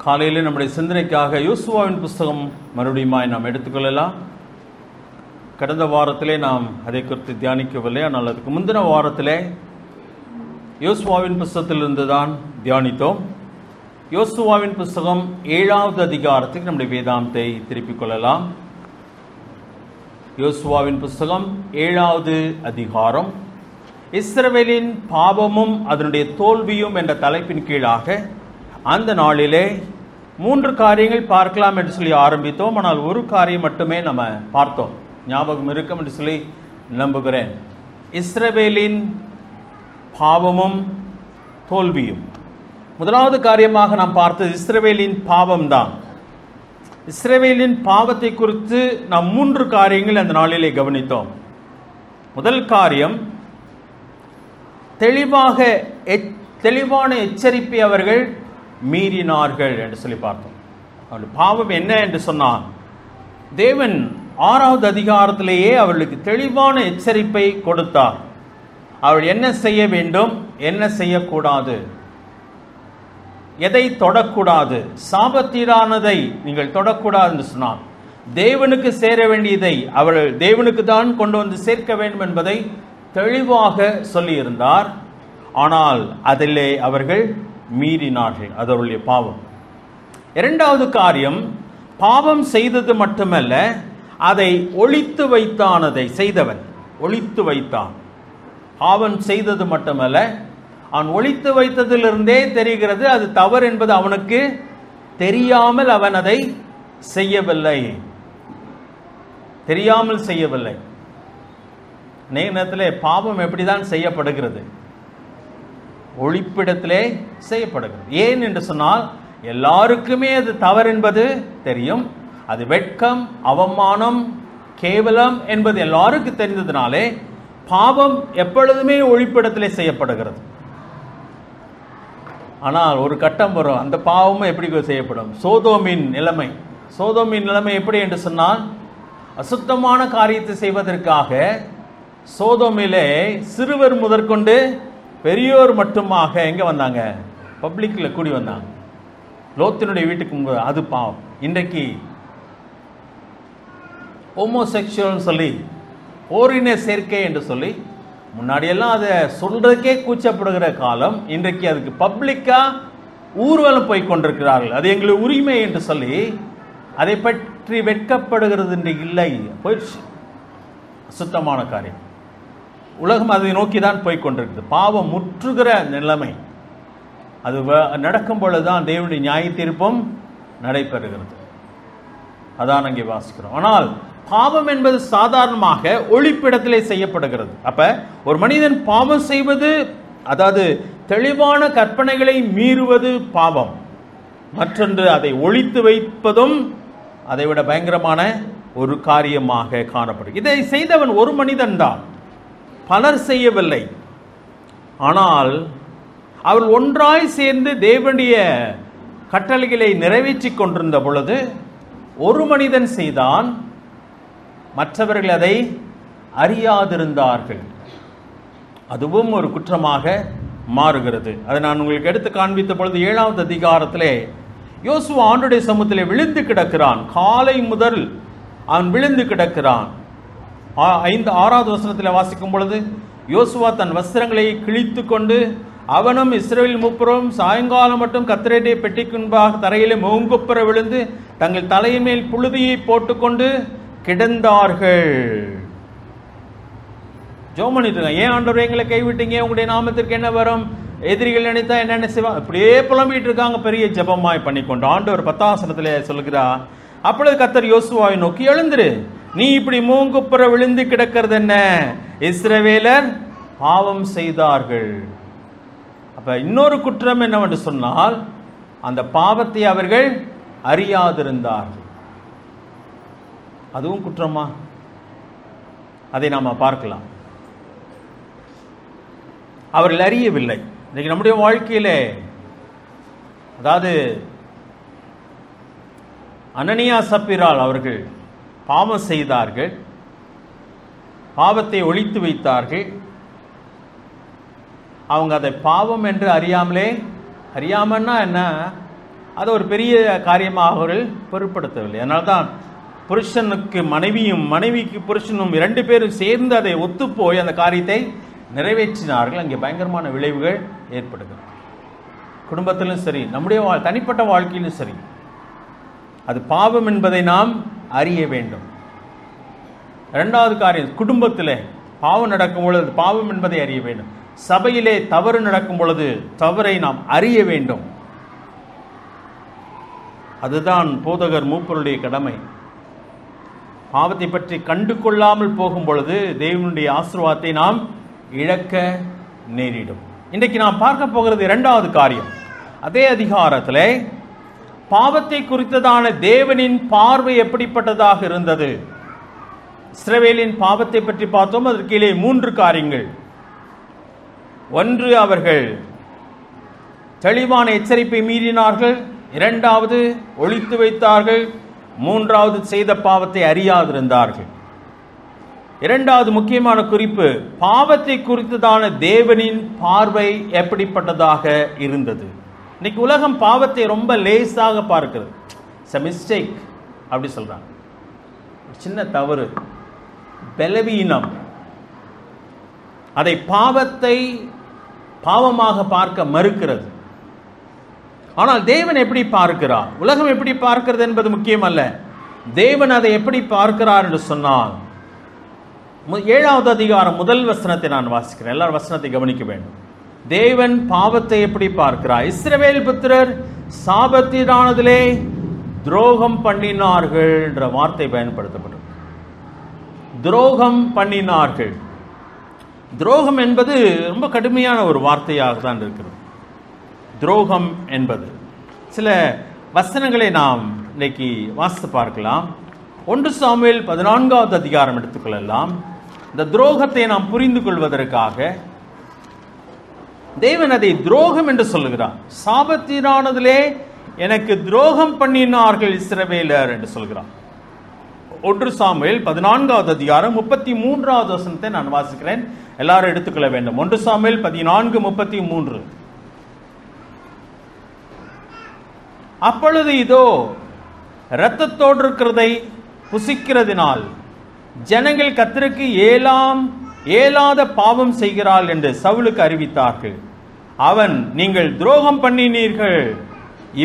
காலையில் நம்முடைய சிந்தனைக்காக யோசுவாவின் புஸ்தகம் மறுபடியும் நாம் எடுத்துக்கொள்ளலாம். கடந்த வாரத்திலே நாம் அதை குறித்து தியானிக்கவில்லை. ஆனால் அதுக்கு முந்தின வாரத்திலே யோசுவாவின் புஸ்தகத்திலிருந்து தான் தியானித்தோம். யோசுவாவின் புஸ்தகம் 7வது அதிகாரத்துக்கு நம்முடைய வேதாந்தத்தை திருப்பிக் கொள்ளலாம். யோசுவாவின் புஸ்தகம் 7வது அதிகாரம், இஸ்ரவேலின் பாவமும் அதனுடைய தோல்வியும் என்ற தலைப்பின் கீழாக அந்த நாளிலே 3 காரியங்கள் பார்க்கலாம் என்று சொல்லி ஆரம்பித்தோம். ஆனால் ஒரு காரியம் மட்டுமே நம்ம பார்த்தோம். ஞாபகம் இருக்கும் என்று சொல்லி நம்புகிறேன். இஸ்ரவேலின் பாவமும் தோல்வியும். முதலாவது காரியமாக நாம் பார்த்தது இஸ்ரவேலின் பாவம்தான். இஸ்ரவேலின் பாவத்தை குறித்து நாம் 3 காரியங்கள் அந்த நாளிலே கவனித்தோம். முதல் காரியம், தெளிவான எச்சரிப்பை அவர்கள் மீறினார்கள் என்று சொல்லி பார்த்தோம். அவருடைய பாவம் என்ன என்று சொன்னான். தேவன் 6வது அதிகாரத்திலேயே அவர்களுக்கு தெளிவான எச்சரிப்பை கொடுத்தார். அவர்கள் என்ன செய்ய வேண்டும், என்ன செய்யக்கூடாது, எதை தொடக்கூடாது, சாபத்தீடானதை நீங்கள் தொடக்கூடாது என்று சொன்னார். தேவனுக்கு சேர வேண்டியதை அவர்கள் தேவனுக்கு தான் கொண்டு வந்து சேர்க்க வேண்டும் என்பதை தெளிவாக சொல்லியிருந்தார். ஆனால் அதிலே அவர்கள் மீறினார்கள். அது அவருடைய பாவம். இரண்டாவது காரியம், பாவம் செய்தது மட்டுமல்ல, அதை ஒளித்து வைத்தான். அதை செய்தவன் ஒளித்து வைத்தான். பாவம் செய்தது மட்டுமல்ல, அவன் ஒளித்து வைத்ததிலிருந்தே தெரிகிறது அது தவறு என்பது அவனுக்கு தெரியாமல் அவன் அதை செய்யவில்லை. தெரியாமல் செய்யவில்லை. நேரத்திலே பாவம் எப்படிதான் செய்யப்படுகிறது? ஒளிப்பிடத்திலே செய்யப்படுகிறது. ஏன் என்று சொன்னால், எல்லாருக்குமே அது தவறு என்பது தெரியும். அது வெட்கம், அவமானம், கேவலம் என்பது எல்லாருக்கும் தெரிந்ததினாலே பாவம் எப்பொழுதுமே ஒளிப்பிடத்திலே செய்யப்படுகிறது. ஆனால் ஒரு கட்டம் வரும், அந்த பாவமும் எப்படி செய்யப்படும்? சோதோமின் நிலைமை எப்படி என்று சொன்னால், அசுத்தமான காரியத்தை செய்வதற்காக சோதோமிலே சிறுவர் முதற்கொண்டு பெரியோர் மட்டுமாக எங்கே வந்தாங்க? பப்ளிக்கில் கூடி வந்தாங்க. லோத்தினுடைய வீட்டுக்கு முன்பு. அது பாவம். இன்றைக்கு ஹோமோசெக்சுவல் சொல்லி, ஓரின சேர்க்கை என்று சொல்லி, முன்னாடியெல்லாம் அதை சொல்றதுக்கே கூச்சப்படுகிற காலம். இன்றைக்கு அதுக்கு பப்ளிக்கா ஊர்வலம் போய் கொண்டிருக்கிறார்கள். அது எங்களுக்கு உரிமை என்று சொல்லி அதை பற்றி வெட்கப்படுகிறது இன்றைக்கு இல்லை, போயிடுச்சு. சுத்தமான காரியம். உலகம் அதை நோக்கி தான் போய் கொண்டிருக்குது. பாவம் முற்றுகிற நிலைமை. அது நடக்கும் பொழுதுதான் தேவனுடைய நியாய தீர்ப்பும் நடைபெறுகிறது. அதான் அங்கே வாசிக்கிறோம். ஆனால் பாவம் என்பது சாதாரணமாக ஒளிப்பிடத்திலே செய்யப்படுகிறது. அப்ப ஒரு மனிதன் பாவம் செய்வது, அதாவது தெளிவான கற்பனைகளை மீறுவது பாவம். மற்றொன்று, அதை ஒளித்து வைப்பதும் அதை விட பயங்கரமான ஒரு காரியமாக காணப்படும். இதை செய்தவன் ஒரு மனிதன் தான், பலர் செய்யவில்லை. ஆனால் அவர்கள் ஒன்றாய் சேர்ந்து தேவனுடைய கட்டளைகளை நிறைவேற்றி கொண்டிருந்த பொழுது ஒரு மனிதன் செய்தான், மற்றவர்கள் அதை அறியாதிருந்தார்கள். அதுவும் ஒரு குற்றமாக மாறுகிறது. அதை நான் உங்களுக்கு எடுத்து காண்பித்த பொழுது 7வது அதிகாரத்திலே யோசுவா ஆண்டவருடைய சமூகத்திலே விழுந்து கிடக்கிறான். காலை முதல் அவன் விழுந்து கிடக்கிறான். 6வது வசனத்தில் வாசிக்கும் பொழுது, யோசுவா தன் வஸ்திரங்களை கிழித்து கொண்டு அவனும் இஸ்ரவேல் மூப்பரும் சாயங்காலம் மட்டும் கர்த்தருடைய பெட்டிக்கு முன்பாக தரையிலே முகங்குப்புற விழுந்து தங்கள் தலையின் மேல் புழுதியை போட்டுக்கொண்டு கிடந்தார்கள். ஜெபம் பண்ணிட்டு இருக்காங்க. ஏன் ஆண்டவரே எங்களை கைவிட்டீங்க? உங்களுடைய நாமத்திற்கு என்ன வரும்? எதிரிகள் நினைத்தா என்னென்ன செய்வாங்க? அப்படியே புலம்பிட்டு இருக்காங்க. பெரிய ஜெபமாய் பண்ணிக்கொண்டு ஆண்டவர் 10ஆம் வசனத்திலே சொல்லுகிறார், அப்பொழுது கர்த்தர் யோசுவாவை நோக்கி, எழுந்திரு, நீ இப்படி மூங்குப்புற விழுந்து கிடக்கிறது என்ன? இஸ்ரவேலர் பாவம் செய்தார்கள். அப்ப இன்னொரு குற்றம் என்னவென்று சொன்னால், அந்த பாவத்தை அவர்கள் அறியாதிருந்தார்கள். அதுவும் குற்றமா? அதை நாம பார்க்கலாம். அவர்கள் அறியவில்லை. இன்னைக்கு நம்முடைய வாழ்க்கையிலே, அதாவது அனனியா சப்பீரால் அவர்கள் பாவம் செய்தார்கள், பாவத்தை ஒளித்து வைத்தார்கள். அவங்க அதை பாவம் என்று அறியாமலே, அறியாமன்னா என்ன, அதை ஒரு பெரிய காரியமாக அவர்கள் பொருட்படுத்தவில்லை. அதனால்தான் புருஷனுக்கு மனைவியும் மனைவிக்கு புருஷனும் 2 பேரும் சேர்ந்து அதை ஒத்துப்போய் அந்த காரியத்தை நிறைவேற்றினார்கள். அங்கே பயங்கரமான விளைவுகள் ஏற்படுகிறது. குடும்பத்திலும் சரி, நம்முடைய தனிப்பட்ட வாழ்க்கையிலும் சரி, அது பாவம் என்பதை நாம் அறிய வேண்டும். 2வது காரியம், குடும்பத்திலே பாவம் நடக்கும் பொழுது பாவம் என்பதை அறிய வேண்டும். சபையிலே தவறு நடக்கும் பொழுது தவறை நாம் அறிய வேண்டும். அதுதான் போதகர் மூப்பருடைய கடமை. பாவத்தை பற்றி கண்டு கொள்ளாமல் போகும் பொழுது தேவனுடைய ஆசீர்வாதத்தை நாம் இழக்க நேரிடும். இன்றைக்கு நாம் பார்க்க போகிறது 2வது காரியம். அதே அதிகாரத்திலே பாவத்தை குறித்ததான தேவனின் பார்வை எப்படிப்பட்டதாக இருந்தது. இஸ்ரவேலின் பாவத்தை பற்றி பார்த்தோம். அதற்கு கீழே 3 காரியங்கள். 1, அவர்கள் தெளிவான எச்சரிப்பை மீறினார்கள். 2வது, ஒளித்து வைத்தார்கள். 3வது, செய்த பாவத்தை அறியாதிருந்தார்கள். 2வது முக்கியமான குறிப்பு, பாவத்தை குறித்ததான தேவனின் பார்வை எப்படிப்பட்டதாக இருந்தது. இன்னைக்கு உலகம் பாவத்தை ரொம்ப லேசாக பார்க்கிறது. இட்ஸ் a mistake அப்படி சொல்றாங்க. சின்ன தவறு, பலவீனம், அதை பாவத்தை பாவமாக பார்க்க மறுக்கிறது. ஆனால் தேவன் எப்படி பார்க்கிறார், உலகம் எப்படி பார்க்கிறது என்பது முக்கியம் அல்ல. தேவன் அதை எப்படி பார்க்கிறார் என்று சொன்னால், 7வது அதிகாரம் 1 வசனத்தை நான் வாசிக்கிறேன். எல்லாரும் வசனத்தை கவனிக்க வேண்டும். தேவன் பாவத்தை எப்படி பார்க்கிறார்? இஸ்ரவேல் புத்திரர் சாபத்தினானதிலே துரோகம் பண்ணினார்கள் என்ற வார்த்தை பயன்படுத்தப்படும். துரோகம் பண்ணினார்கள். துரோகம் என்பது ரொம்ப கடுமையான ஒரு வார்த்தையாக தான் இருக்கிறது. துரோகம் என்பது சில வசனங்களை நாம் இன்னைக்கு வாசித்து பார்க்கலாம். 1 சாமுவேல் 14வது அதிகாரம் எடுத்துக்கொள்ளலாம். இந்த துரோகத்தை நாம் புரிந்து கொள்வதற்காக தேவன் அதை துரோகம் என்று சொல்லுகிறார். சாபத்தினானதிலே எனக்கு துரோகம் பண்ணினார்கள் இஸ்ரவேலர் என்று சொல்கிறார். 1 சாமுவேல் 14வது அதிகாரம் 33வது வசனத்தை நான் வாசிக்கிறேன். எல்லாரும் எடுத்துக்கொள்ள வேண்டும். 1 சாமுவேல் 14:33. அப்பொழுது இதோ இரத்தத்தோடு இருக்கிறதை புசிக்கிறதினால் ஜனங்கள் கர்த்தருக்கு ஏலாத பாவம் செய்கிறாள் என்று சவுலுக்கு அறிவித்தார்கள். அவன், நீங்கள் துரோகம் பண்ணினீர்கள்,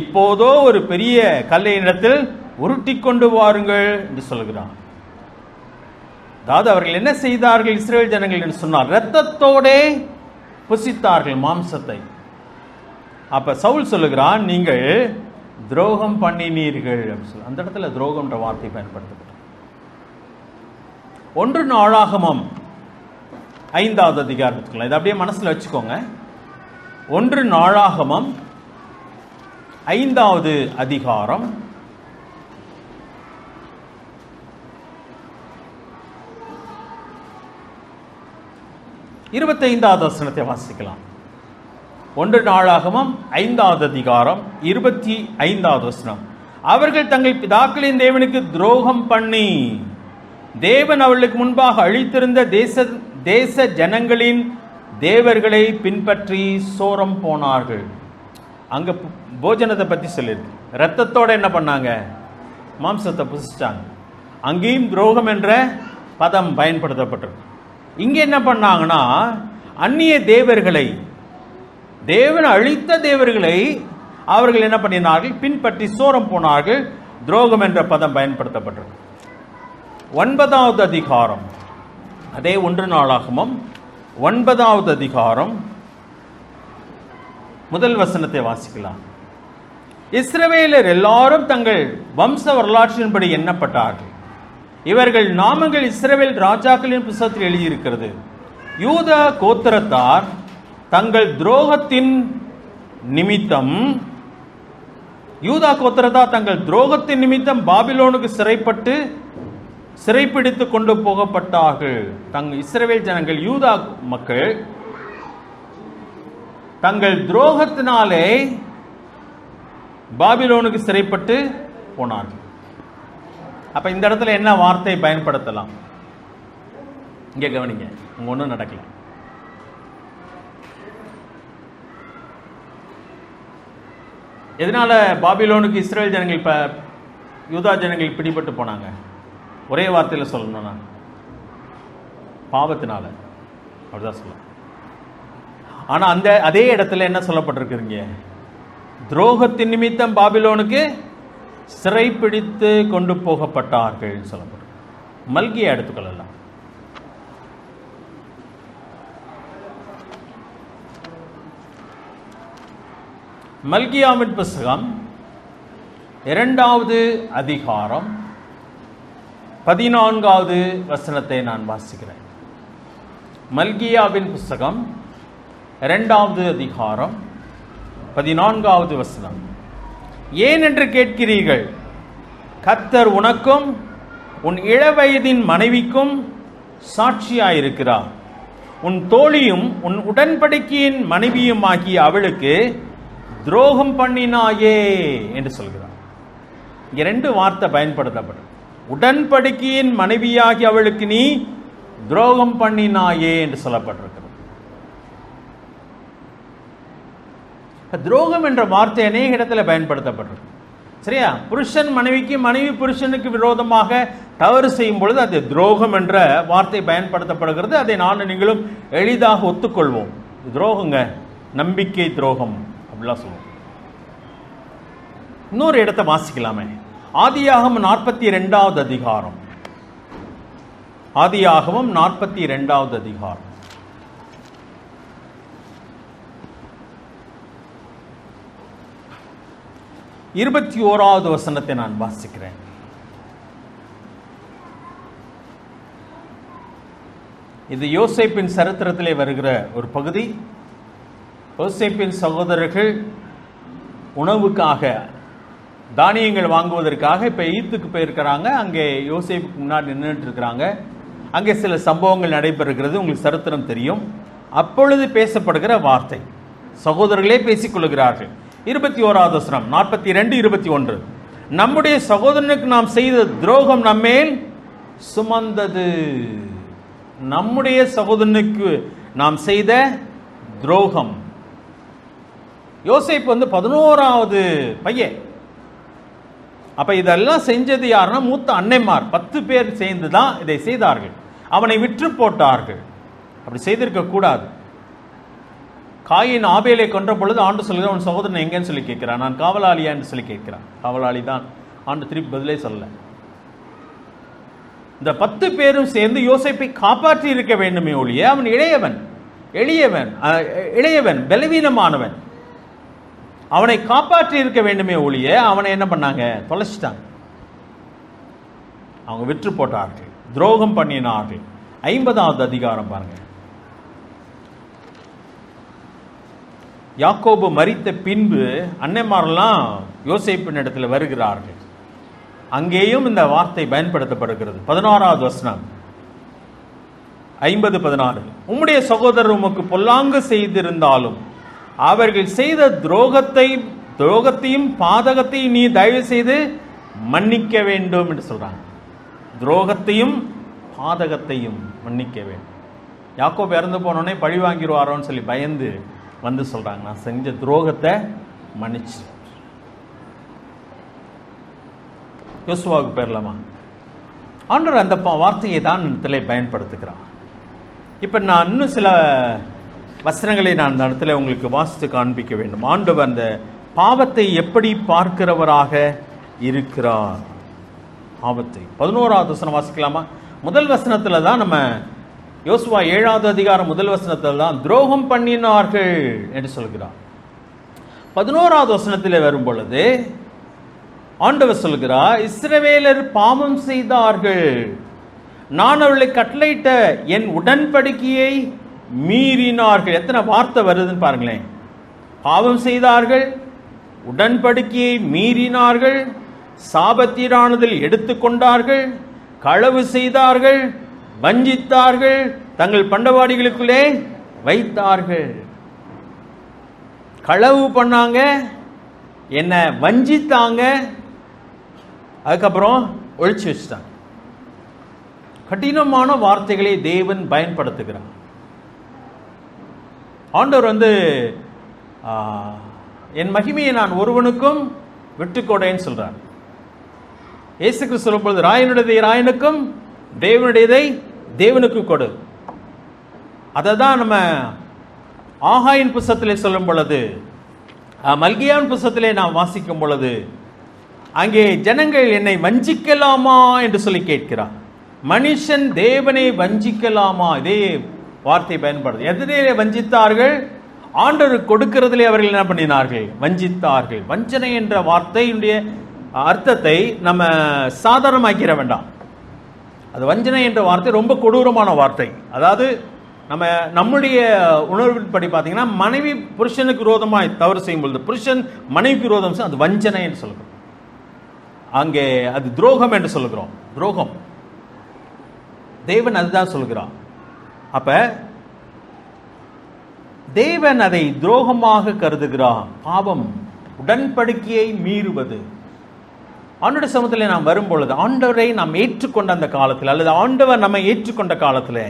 இப்போதோ ஒரு பெரிய கல்லை இடத்தில் உருட்டி கொண்டு வாருங்கள் என்று சொல்கிறான். அதாவது அவர்கள் என்ன செய்தார்கள் இஸ்ரவேல் ஜனங்கள் என்று சொன்னார், இரத்தத்தோடே புசித்தார்கள் மாம்சத்தை. அப்ப சவுல் சொல்லுகிறான், நீங்கள் துரோகம் பண்ணினீர்கள். அந்த இடத்துல துரோகம்ன்ற வார்த்தை பயன்படுத்தப்பட்டது. 1 நாளாகமம் 5வது அதிகாரத்துக்குள்ள இதை அப்படியே மனசுல வச்சுக்கோங்க. 1 நாளாகமம் 5வது அதிகாரம் 25வது வசனத்தை வாசிக்கலாம். 1 நாளாகமம் 5வது அதிகாரம் 25வது வசனம். அவர்கள் தங்கள் பிதாக்களின் தேவனுக்கு துரோகம் பண்ணி தேவன் அவர்களுக்கு முன்பாக அழித்திருந்த தேச ஜனங்களின் தேவர்களை பின்பற்றி சோரம் போனார்கள். அங்க போஜனத்தை பத்தி சொல்லியிருக்கு. ரத்தத்தோட என்ன பண்ணாங்க? மாம்சத்தை புசிச்சாங்க. அங்கேயும் துரோகம் என்ற பதம் பயன்படுத்தப்பட்டிருக்கு. இங்க என்ன பண்ணாங்கன்னா, அந்நிய தேவர்களை, தேவன் அழித்த தேவர்களை அவர்கள் என்ன பண்ணினார்கள்? பின்பற்றி சோரம் போனார்கள். துரோகம் என்ற பதம் பயன்படுத்தப்பட்டிருக்கு. 9வது அதிகாரம், அதே 1 நாளாகமம் 9வது அதிகாரம் 1 வசனத்தை வாசிக்கலாம். இஸ்ரவேலர் எல்லாரும் தங்கள் வம்ச வரலாற்றின்படி எண்ணப்பட்டார்கள். இவர்கள் நாமங்கள் இஸ்ரவேல் ராஜாக்களின் புத்தகத்தில் எழுதியிருக்கிறது. யூதா கோத்திரத்தார் தங்கள் துரோகத்தின் நிமித்தம் பாபிலோனுக்கு சிறைப்பிடித்து கொண்டு போகப்பட்டார்கள். இஸ்ரவேல் ஜனங்கள், யூதா மக்கள் தங்கள் துரோகத்தினாலே பாபிலோனுக்கு சிறைப்பட்டு போனார்கள். அப்ப இந்த இடத்துல என்ன வார்த்தை பயன்படுத்தலாம்? இங்க கவனிங்க, அங்க ஒன்றும் நடக்கல. எதனால பாபிலோனுக்கு இஸ்ரேல் ஜனங்கள் யூதா ஜனங்கள் பிடிபட்டு போனாங்க? ஒரே வார்த்தையில் சொல்லணும்னா பாவத்தினால. அப்படிதான் சொல்ல. ஆனால் அதே இடத்துல என்ன சொல்லப்பட்டிருக்குங்க? துரோகத்தின் நிமித்தம் பாபிலோனுக்கு சிறைப்பிடித்து கொண்டு போகப்பட்டார்கள் சொல்லப்படும். மல்கியை எடுத்துக்கொள்ளலாம். மல்கியாவின் புஸ்தகம் 2வது அதிகாரம் 14வது வசனத்தை நான் வாசிக்கிறேன். மல்கியாவின் புஸ்தகம் 2வது அதிகாரம் 14வது வசனம். ஏன் என்று கேட்கிறீர்கள்? கர்த்தர் உனக்கும் உன் இளவயதின் மனைவிக்கும் சாட்சியாயிருக்கிறார். உன் தோழியும் உன் உடன்படிக்கையின் மனைவியும் ஆகிய அவளுக்கு துரோகம் பண்ணினாயே என்று சொல்கிறார். இங்க 2 வார்த்தை பயன்படுத்தப்படும். உடன்படிக்கையின் மனைவியாகி அவளுக்கு நீ துரோகம் பண்ணினாயே என்று சொல்லப்பட்டிருக்கிறது. துரோகம் என்ற வார்த்தை அநேக இடத்துல பயன்படுத்தப்பட்டிருக்கு. சரியா? புருஷன் மனைவிக்கு, மனைவி புருஷனுக்கு விரோதமாக தவறு செய்யும் பொழுது அது துரோகம் என்ற வார்த்தை பயன்படுத்தப்படுகிறது. அதை நானும் நீங்களும் எளிதாக ஒத்துக்கொள்வோம். துரோகங்க, நம்பிக்கை துரோகம் அப்படிலாம் சொல்லுவோம். இன்னொரு இடத்தை வாசிக்கலாமே. ஆதியாகமம் 42வது அதிகாரம். ஆதியாகமம் 42வது அதிகாரம். இருபத்தி 1வது வசனத்தை நான் வாசிக்கிறேன். இது யோசேப்பின் சரித்திரத்திலே வருகிற ஒரு பகுதி. யோசேப்பின் சகோதரர்கள் உணவுக்காக, தானியங்கள் வாங்குவதற்காக இப்போ ஈத்துக்கு போயிருக்கிறாங்க. அங்கே யோசேப்புக்கு முன்னாடி நின்றுட்டு இருக்கிறாங்க. அங்கே சில சம்பவங்கள் நடைபெறுகிறது. உங்களுக்கு சரித்திரம் தெரியும். அப்பொழுது பேசப்படுகிற வார்த்தை, சகோதரர்களே பேசிக்கொள்கிறார்கள். 21வது வசனம், 42:21. நம்முடைய சகோதரனுக்கு நாம் செய்த துரோகம் நம்மேல் சுமந்தது. நம்முடைய சகோதரனுக்கு நாம் செய்த துரோகம். யோசேப்பு 11வது பையன். அப்ப இதெல்லாம் செஞ்சது யாருன்னா மூத்த அன்னைமார் 10 பேர் சேர்ந்து தான் இதை செய்தார்கள். அவனை விற்று போட்டார்கள். அப்படி செய்திருக்க கூடாது. காயின் ஆபேலை கொன்ற பொழுது ஆண்டு சொல்கிறான், உன் சகோதரன் எங்கன்னு சொல்லி கேட்கிறான். நான் காவலாளியா என்று சொல்லி கேட்கிறான். காவலாளி தான். ஆண்டு திருப்பி பதிலே சொல்ல. இந்த 10 பேரும் சேர்ந்து யோசேப்பை காப்பாற்றி இருக்க வேண்டுமே ஒழிய, அவன் இளையவன் பலவீனமானவன், அவனை காப்பாற்றி இருக்க வேண்டுமே ஒழிய அவனை என்ன பண்ணாங்க? தொலைச்சிட்டாங்க. அவங்க விற்று போட்டார்கள், துரோகம் பண்ணினார்கள். 50வது அதிகாரம் பாருங்க. யாக்கோபு மரித்த பின்பு அன்னைமாரெல்லாம் யோசேப்பின் இடத்துல வருகிறார்கள். அங்கேயும் இந்த வார்த்தை பயன்படுத்தப்படுகிறது. 16வது வசனம், 50:16. உம்முடைய சகோதரர் உமக்கு பொல்லாங்கு செய்திருந்தாலும் அவர்கள் செய்த துரோகத்தையும் பாதகத்தையும் நீ தயவு செய்து மன்னிக்க வேண்டும் என்று சொல்றாங்க. துரோகத்தையும் பாதகத்தையும் மன்னிக்க வேண்டும். யாக்கோபு இறந்து போனோடனே பழி வாங்கிடுவாரோன்னு சொல்லி பயந்து வந்து சொல்றாங்க, நான் செஞ்ச துரோகத்தை மன்னிச்சு. யோசுவாவுக்கு பேரலாமா? ஆண்டவர் அந்த வார்த்தையை தான் இடத்துல பயன்படுத்துகிறார். இப்ப நான் இன்னும் சில வசனங்களை நான் அந்த இடத்துல உங்களுக்கு வாசித்து காண்பிக்க வேண்டும். ஆண்டவர் அந்த பாவத்தை எப்படி பார்க்கிறவராக இருக்கிறார். பாவத்தை 11வது வசனம் வாசிக்கலாமா? முதல் வசனத்துல தான் நம்ம யோசுவா 7வது அதிகாரம் முதல் வசனத்தில் தான் துரோகம் பண்ணினார்கள் என்று சொல்கிறார். 11வது வசனத்தில் வரும் பொழுது ஆண்டவர் சொல்கிறார், இஸ்ரவேலர் பாவம் செய்தார்கள், நான் அவர்களை கட்டளையிட்ட என் உடன்படிக்கையை மீறினார்கள். எத்தனை வார்த்தை வருதுன்னு பாருங்களேன். பாவம் செய்தார்கள், உடன்படிக்கையை மீறினார்கள், சாபத்தீடானதில் எடுத்துக்கொண்டார்கள், களவு செய்தார்கள், வஞ்சித்தார்கள், தங்கள் பண்டவாடிகளுக்குள்ளே வைத்தார்கள். களவு பண்ணாங்க, என்ன வஞ்சித்தாங்க, அதுக்கப்புறம் ஒழிச்சு வச்சுட்டாங்க. கடினமான வார்த்தைகளை தேவன் பயன்படுத்துகிறார். ஆண்டவர் என் மகிமையை நான் ஒருவனுக்கும் விட்டுக்கொடேன்னு சொல்றார். இயேசு கிறிஸ்து சொல்லும் பொழுது ராயனுடையதை ராயனுக்கும் தேவனுடையதை தேவனுக்கு கொடு. அதை தான் நம்ம ஆகாயின் புஸ்தகத்திலே சொல்லும் பொழுது, மல்கியாவின் புஸ்தகத்திலே நாம் வாசிக்கும் பொழுது, அங்கே ஜனங்கள் என்னை வஞ்சிக்கலாமா என்று சொல்லி கேட்கிறார். மனுஷன் தேவனை வஞ்சிக்கலாமா? இதே வார்த்தை பயன்படுது. எதிரே வஞ்சித்தார்கள், ஆண்டவர் கொடுக்கிறதிலே அவர்கள் என்ன பண்ணினார்கள்? வஞ்சித்தார்கள். வஞ்சனை என்ற வார்த்தையுடைய அர்த்தத்தை நம்ம சாதாரணமாக்கிற வேண்டாம். அது வஞ்சனை என்ற வார்த்தை ரொம்ப கொடூரமான வார்த்தை. அதாவது நம்முடைய உணர்வின்படி பார்த்தீங்கன்னா, மனைவி புருஷனுக்கு விரோதமாய் தவறு செய்யும் பொழுது, புருஷன் மனைவிக்கு விரோதம் செய்யும், அது வஞ்சனை என்று சொல்கிறோம். அங்கே அது துரோகம் என்று சொல்கிறோம். துரோகம். தேவன் அதுதான் சொல்கிறார். அப்ப தேவன் அதை துரோகமாக கருதுகிறார். பாவம், உடன்படிக்கையை மீறுவது. ஆண்டவருடைய சமூகத்தில் நாம் வரும் பொழுது, ஆண்டவரை நாம் ஏற்றுக்கொண்ட அந்த காலத்தில், அல்லது ஆண்டவர் நம்மை ஏற்றுக்கொண்ட காலத்தில்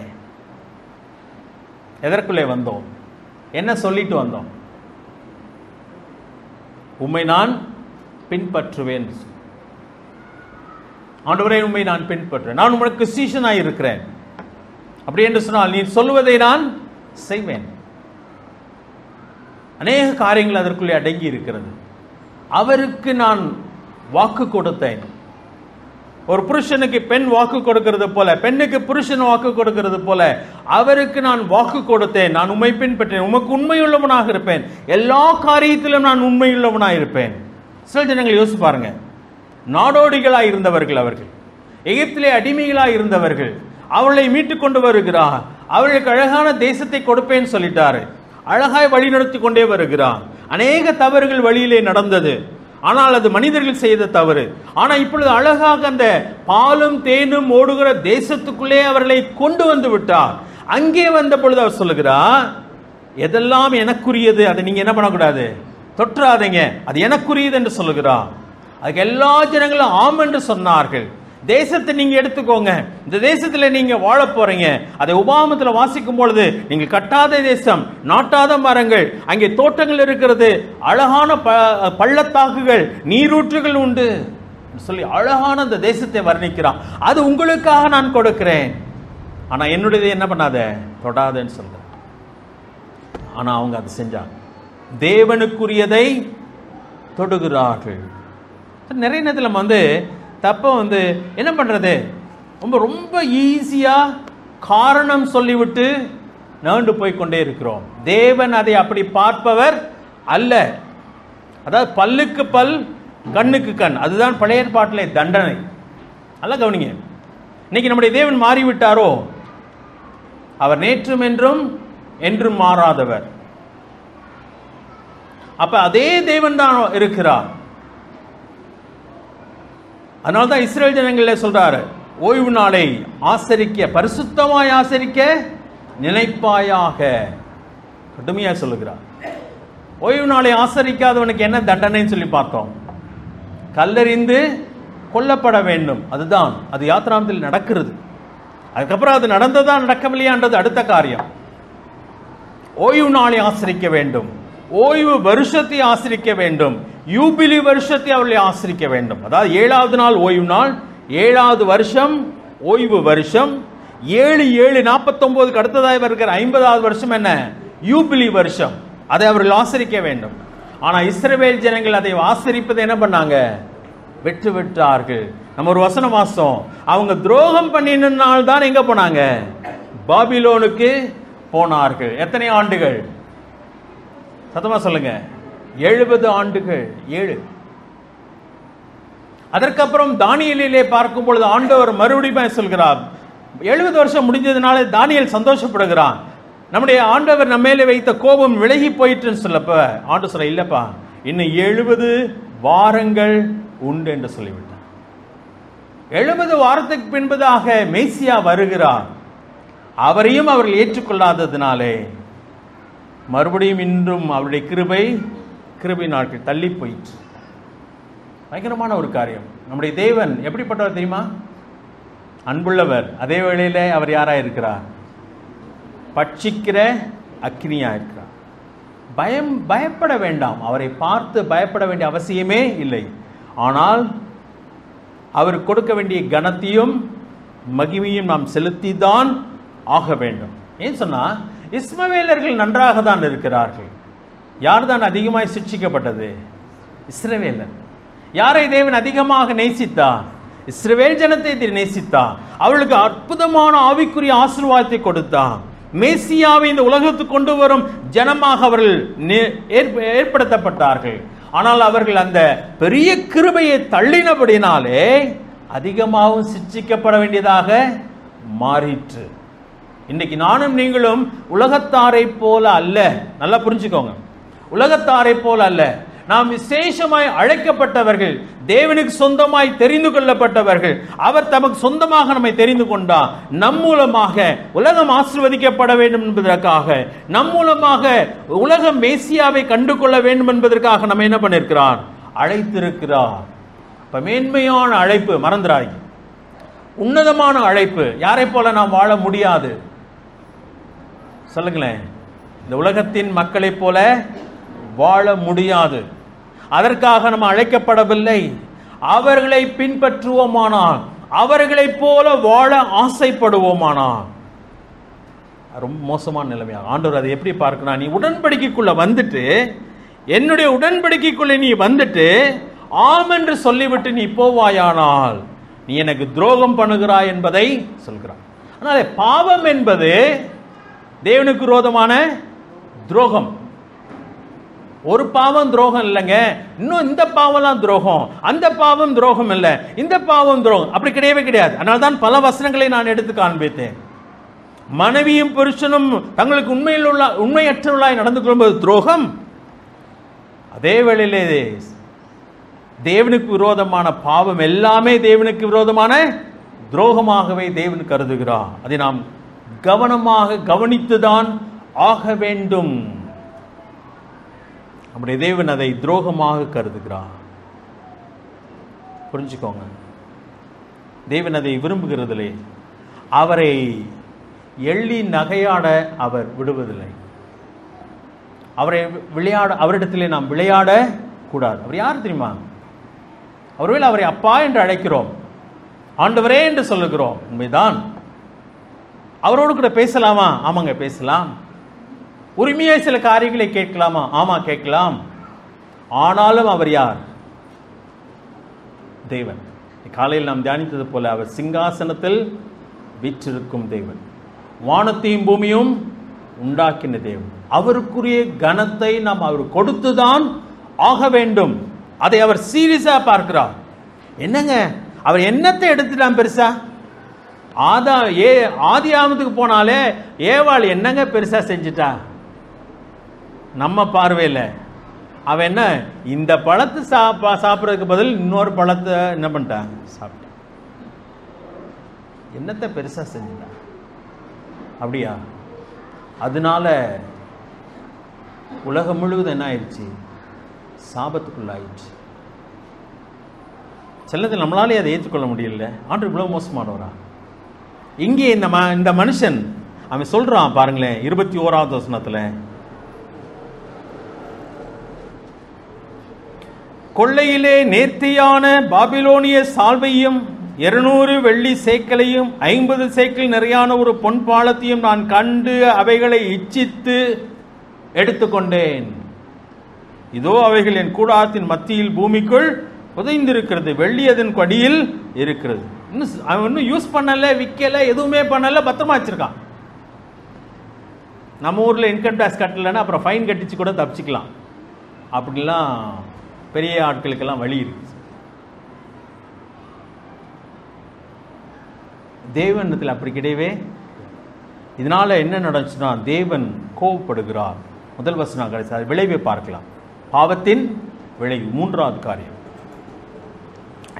எதற்குள்ளே வந்தோம்? என்ன சொல்லிட்டு வந்தோம்? உம்மை நான் பின்பற்றுவேன். ஆண்டவரே, உம்மை நான் பின்பற்றுவேன், நான் உனக்கு சீஷனாய் இருக்கிறேன் அப்படி என்று சொன்னால், நீ சொல்வதை நான் செய்வேன். அநேக காரியங்கள் அதற்குள்ளே அடங்கி இருக்கிறது. அவருக்கு நான் வாக்கு கொடுத்தேன். ஒரு புருஷனுக்கு பெண் வாக்கு கொடுக்கிறது போல, பெண்ணுக்கு புருஷன் வாக்கு கொடுக்கிறது போல, அவருக்கு நான் வாக்கு கொடுத்தேன். நான் உம்மை பின்பற்றேன், உமக்கு உண்மையுள்ளவனாக இருப்பேன், எல்லா காரியத்திலும் நான் உண்மையுள்ளவனாக இருப்பேன். சில ஜனங்கள் யோசிச்சு பாருங்க, நாடோடிகளாய் இருந்தவர்கள், அவர்கள் எகிப்திலே அடிமைகளாய் இருந்தவர்கள், அவர்களை மீட்டுக் கொண்டு வருகிறார். அவர்களுக்கு அழகான தேசத்தை கொடுப்பேன்னு சொல்லிட்டாரு. அழகாய் வழி நடத்தி கொண்டே வருகிறார். அநேக தவறுகள் வழியிலே நடந்தது, ஆனால் அது மனிதர்கள் செய்த தவறு. ஆனால் இப்பொழுது அழகாக அந்த பாலும் தேனும் ஓடுகிற தேசத்துக்குள்ளே அவர்களை கொண்டு வந்து விட்டார். அங்கே வந்த பொழுது அவர் சொல்லுகிறார், எதெல்லாம் எனக்குரியது அதை நீங்க என்ன பண்ணக்கூடாது, தொற்றாதீங்க, அது எனக்குரியது என்று சொல்லுகிறார். அதுக்கு எல்லா ஜனங்களும் ஆம் என்று சொன்னார்கள். தேசத்தை நீங்க எடுத்துக்கோங்க, இந்த தேசத்தில் நீங்க வாழ போறீங்க. அதை உபாகமத்தில் வாசிக்கும் பொழுது, நீங்கள் கட்டாத தேசம், நாட்டாத மரங்கள், அங்கே தோட்டங்கள் இருக்கிறது, அழகான பள்ளத்தாக்குகள், நீரூற்றுகள் உண்டு சொல்லி அழகான அந்த தேசத்தை வர்ணிக்கிறான். அது உங்களுக்காக நான் கொடுக்கிறேன், ஆனா என்னுடையதை என்ன பண்ணாத, தொடாதன்னு சொல்றேன். ஆனா அவங்க அதை செஞ்சாங்க, தேவனுக்குரியதை தொடுகிறார்கள். நிறைய நேரத்தில் நம்ம தப்ப என்ன பண்றது, ரொம்ப ஈஸியா காரணம் சொல்லிவிட்டு நகண்டு போய்கொண்டே இருக்கிறோம். தேவன் அதை அப்படி பார்ப்பவர் அல்ல. அதாவது பல்லுக்கு பல், கண்ணுக்கு கண், அதுதான் பழைய ஏற்பாட்டிலே தண்டனை. நல்லா கவனிங்க. இன்னைக்கு நம்முடைய தேவன் மாறிவிட்டாரோ? அவர் நேற்றும் என்றும் என்றும் மாறாதவர். அப்ப அதே தேவன் தான் இருக்கிறார். அதனால்தான் இஸ்ரேல் ஜனங்களே சொல்றாரு, ஓய்வு நாளை ஆசரிக்க, பரிசுத்தமாய் ஆசரிக்க நினைப்பாயாக, கடுமையா சொல்லுகிறார். ஓய்வு நாளை ஆசரிக்காதவனுக்கு என்ன தண்டனைன்னு சொல்லி பார்த்தோம், கல்லறிந்து கொல்லப்பட வேண்டும். அதுதான், அது யாத்திராமத்தில் நடக்கிறது. அதுக்கப்புறம் அது நடந்ததா நடக்கவில்லையான்றது அடுத்த காரியம். ஓய்வு நாளை ஆசரிக்க வேண்டும், ஓய்வு வருஷத்தை ஆசரிக்க வேண்டும், யூபிலி வருஷத்தை அவர்களை ஆசரிக்க வேண்டும். அதாவது 7வது நாள் ஓய்வு நாள், 7வது வருஷம் ஓய்வு வருஷம், 7/7/49 அடுத்ததாக வருகிற 50வது வருஷம் என்ன, யூபிலி வருஷம். அதை அவர்கள் ஆசரிக்க வேண்டும். ஆனா இஸ்ரவேல் ஜனங்கள் அதை ஆசரிப்பதை என்ன பண்ணாங்க, வெற்று விட்டார்கள். நம்ம ஒரு வசனம் வாசம், அவங்க துரோகம் பண்ணினால் தான் எங்க போனாங்க, பாபிலோனுக்கு போனார்கள். எத்தனை ஆண்டுகள், சத்தமா சொல்லுங்க, 70 ஆண்டுகள். 7. அதற்கப்புறம் தானியேலிலே பார்க்கும் பொழுது ஆண்டவர் மறுபடியும் சொல்கிறார், 70 வருஷம் முடிஞ்சதுனால தானியேல் சந்தோஷப்படுகிறான். நம்முடைய ஆண்டவர் நம்ம மேலே வைத்த கோபம் விலகி போயிட்டுன்னு சொல்லப்ப ஆண்டு சொல்ல, இல்லப்பா இன்னும் 70 வாரங்கள் உண்டு என்று சொல்லிவிட்டார். 70 வாரத்துக்கு பின்பதாக மேசியா வருகிறார். அவரையும் அவர்கள் ஏற்றுக்கொள்ளாததினாலே மறுபடியும் இன்றும் அவருடைய கிருபை நாட்கள் தள்ளி போயிற்று. பயங்கரமான ஒரு காரியம். நம்முடைய தேவன் எப்படிப்பட்டவர் தெரியுமா, அன்புள்ளவர். அதே வேளையில அவர் யாரா இருக்கிறார், பட்சிக்கிற அக்னியா இருக்கிறார். பயப்பட வேண்டாம். அவரை பார்த்து பயப்பட வேண்டிய அவசியமே இல்லை. ஆனால் அவர் கொடுக்க வேண்டிய கனத்தையும் மகிமையும் நாம் செலுத்திதான் ஆக வேண்டும். ஏன் சொன்னா, இஸ்மவேலர்கள் நன்றாக தான் இருக்கிறார்கள். யார் தான் அதிகமாய் சிட்சிக்கப்பட்டது? இஸ்ரவேலர். யாரை தேவன் அதிகமாக நேசித்தார்? இஸ்ரவேல் ஜனத்தை நேசித்தார். அவர்களுக்கு அற்புதமான ஆவிக்குரிய ஆசீர்வாதத்தை கொடுத்தார். மேசியாவை இந்த உலகத்துக்கு கொண்டு வரும் ஜனமாக அவர்கள் ஏற்படுத்தப்பட்டார்கள். ஆனால் அவர்கள் அந்த பெரிய கிருபையை தள்ளினபடினாலே அதிகமாகவும் சிட்சிக்கப்பட வேண்டியதாக மாறிற்று. இன்னைக்கு நானும் நீங்களும் உலகத்தாரை போல அல்ல. நல்லா புரிஞ்சுக்கோங்க, உலகத்தாரை போல அல்ல. நாம் விசேஷமாய் அழைக்கப்பட்டவர்கள், தேவனுக்கு சொந்தமாய் தெரிந்து கொள்ளப்பட்டவர்கள். அவர் தமக்கு சொந்தமாக நம்மை தெரிந்து கொண்டார். நம் மூலமாக உலகம் ஆசீர்வதிக்கப்பட வேண்டும் என்பதற்காக, நம் மூலமாக உலகம் மேசியாவை கண்டு கொள்ள வேண்டும் என்பதற்காக நம்ம என்ன பண்ணிருக்கிறார்? அழைத்திருக்கிறார். இப்ப மேன்மையான அழைப்பு மறந்துடாதீங்க. உன்னதமான அழைப்பு. யாரை போல நாம் வாழ முடியாது? சொல்லுங்களேன். இந்த உலகத்தின் மக்களை போல வாழ முடியாது. அதற்காக நம்ம அழைக்கப்படவில்லை. அவர்களை பின்பற்றுவோமானால், அவர்களைப் போல வாழ ஆசைப்படுவோமானால், ரொம்ப மோசமான நிலைமையாக ஆண்டவர் அதை எப்படி பார்க்கிறார்? நீ உடன்படிக்கைக்குள்ள வந்துட்டு, என்னுடைய உடன்படிக்கைக்குள்ள நீ வந்துட்டு ஆம் என்று சொல்லிவிட்டு நீ போவாயானால் நீ எனக்கு துரோகம் பண்ணுகிறாய் என்பதை சொல்கிறார். ஆனால் பாவம் என்பது தேவனுக்கு விரோதமான துரோகம். ஒரு பாவம் துரோகம் இல்லைங்க, இன்னும் இந்த பாவம்லாம் துரோகம், அந்த பாவம் துரோகம் இல்லை, இந்த பாவம் துரோகம், அப்படி கிடையவே கிடையாது. அதனால தான் பல வசனங்களை நான் எடுத்து காண்பித்தேன். மனைவியும் புருஷனும் தங்களுக்கு உண்மையற்றவர்களாய் நடந்து கொள்ளும்போது துரோகம். அதே வேளையிலே தேவனுக்கு விரோதமான பாவம் எல்லாமே தேவனுக்கு விரோதமான துரோகமாகவே தேவன் கருதுகிறார். அதை நாம் கவனமாக கவனித்துதான் ஆக வேண்டும். நம்முடைய தேவன் அதை துரோகமாக கருதுகிறார். புரிஞ்சுக்கோங்க, தேவன் அதை விரும்புகிறதில்லை. அவரை எள்ளி நகையாட அவர் விடுவதில்லை. அவரிடத்திலே நாம் விளையாட கூடாது. அவர் யார் தெரியுமா? ஒருவேளை அவரை அப்பா என்று அழைக்கிறோம், ஆண்டவரே என்று சொல்லுகிறோம், உண்மைதான். அவரோடு கூட பேசலாமா? ஆமாங்க பேசலாம். உரிமையாய் சில காரியங்களை கேட்கலாமா? ஆமா கேட்கலாம். ஆனாலும் அவர் யார்? தேவன். காலையில் நாம் தியானித்தது போல அவர் சிங்காசனத்தில் வீற்றிருக்கும் தேவன், வானத்தையும் பூமியும் உண்டாக்கின தேவன். அவருக்குரிய கனத்தை நாம் அவர் கொடுத்துதான் ஆக வேண்டும். அதை அவர் சீரியஸா பார்க்கிறார். என்னங்க அவர் என்னத்தை எடுத்துட்டான் பெருசா? ஆதியாமத்துக்கு போனாலே ஏவாள் என்னங்க பெருசா செஞ்சிட்டா? நம்ம பார்வையில் அவன் என்ன, இந்த பழத்தை சாப்பிட்றதுக்கு பதில் இன்னொரு பழத்தை என்ன பண்ணிட்டான்? சாப்பிட்டான். என்னத்தை பெருசா செஞ்சிட்டான்? அப்படியா? அதனால உலகம் முழுவதும் என்ன ஆயிடுச்சு? சாபத்துக்குள்ளாயிடுச்சு. சிலது நம்மளாலே அதை ஏற்றுக்கொள்ள முடியல. ஆண்டு இவ்வளவு மோசமானவரா? இங்கே இந்த மனுஷன் அவன் சொல்றான் பாருங்களேன், 21வது வசனத்துல, கொள்ளையிலே நேர்த்தியான பாபிலோனிய சால்வையும் 200 வெள்ளி சேக்கலையும் 50 சேக்கல் நிறையான ஒரு பொன் பாலத்தையும் நான் கண்டு அவைகளை இச்சித்து எடுத்துக்கொண்டேன். இதோ அவைகள் என் கூடாரத்தின் மத்தியில் பூமிக்குள் புதைந்திருக்கிறது, வெள்ளி அதன் கொடியில் இருக்கிறது. அவன் இன்னும் யூஸ் பண்ணல, விற்கல, எதுவுமே பண்ணல, பத்திரமா வச்சிருக்கான். நம்ம ஊர்ல இன்கம் டேக்ஸ் கட்டலைன்னா அப்புறம் ஃபைன் கட்டிச்சு கூட தப்பிச்சுக்கலாம். அப்படிலாம் பெரிய ஆட்களுக்கெல்லாம் வழி இருக்கு. தேவனத்தில் அப்படி கிடையவே. இதனால என்ன நடந்துச்சுன்னா, தேவன் கோபப்படுகிறார். முதல் வசனம் கிடையாது, விளைவை பார்க்கலாம். பாவத்தின் விளைவு 3வது காரியம்.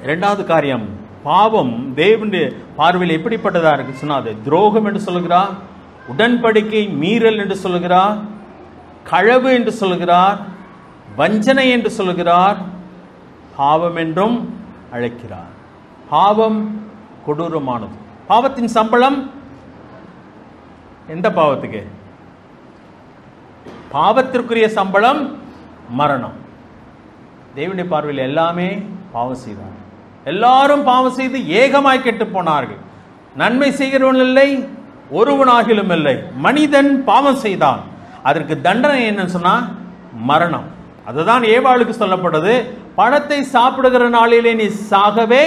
2வது காரியம், பாவம் தேவனுடைய பார்வையில் எப்படிப்பட்டதா இருக்கு சொன்னா, அது துரோகம் என்று சொல்லுகிறார், உடன்படிக்கை மீறல் என்று சொல்லுகிறார், களவு என்று சொல்லுகிறார், வஞ்சனை என்று சொல்லுகிறார், பாவம் என்றும் அழைக்கிறார். பாவம் கொடூரமானது. பாவத்தின் சம்பளம் எந்த பாவத்துக்கு? பாவத்திற்குரிய சம்பளம் மரணம். தேவனுடைய பார்வையில் எல்லாமே பாவம் செய்தார். எல்லாரும் பாவம் செய்து ஏகமாய் கெட்டு போனார்கள். நன்மை செய்கிறவன் இல்லை, ஒருவனாகிலும் இல்லை. மனிதன் பாவம் செய்தான். அதற்கு தண்டனை என்னன்னு சொன்னா மரணம். அதுதான் ஏவாளுக்கு சொல்லப்பட்டது. பழத்தை சாப்பிடுகிற நாளிலே நீ சாகவே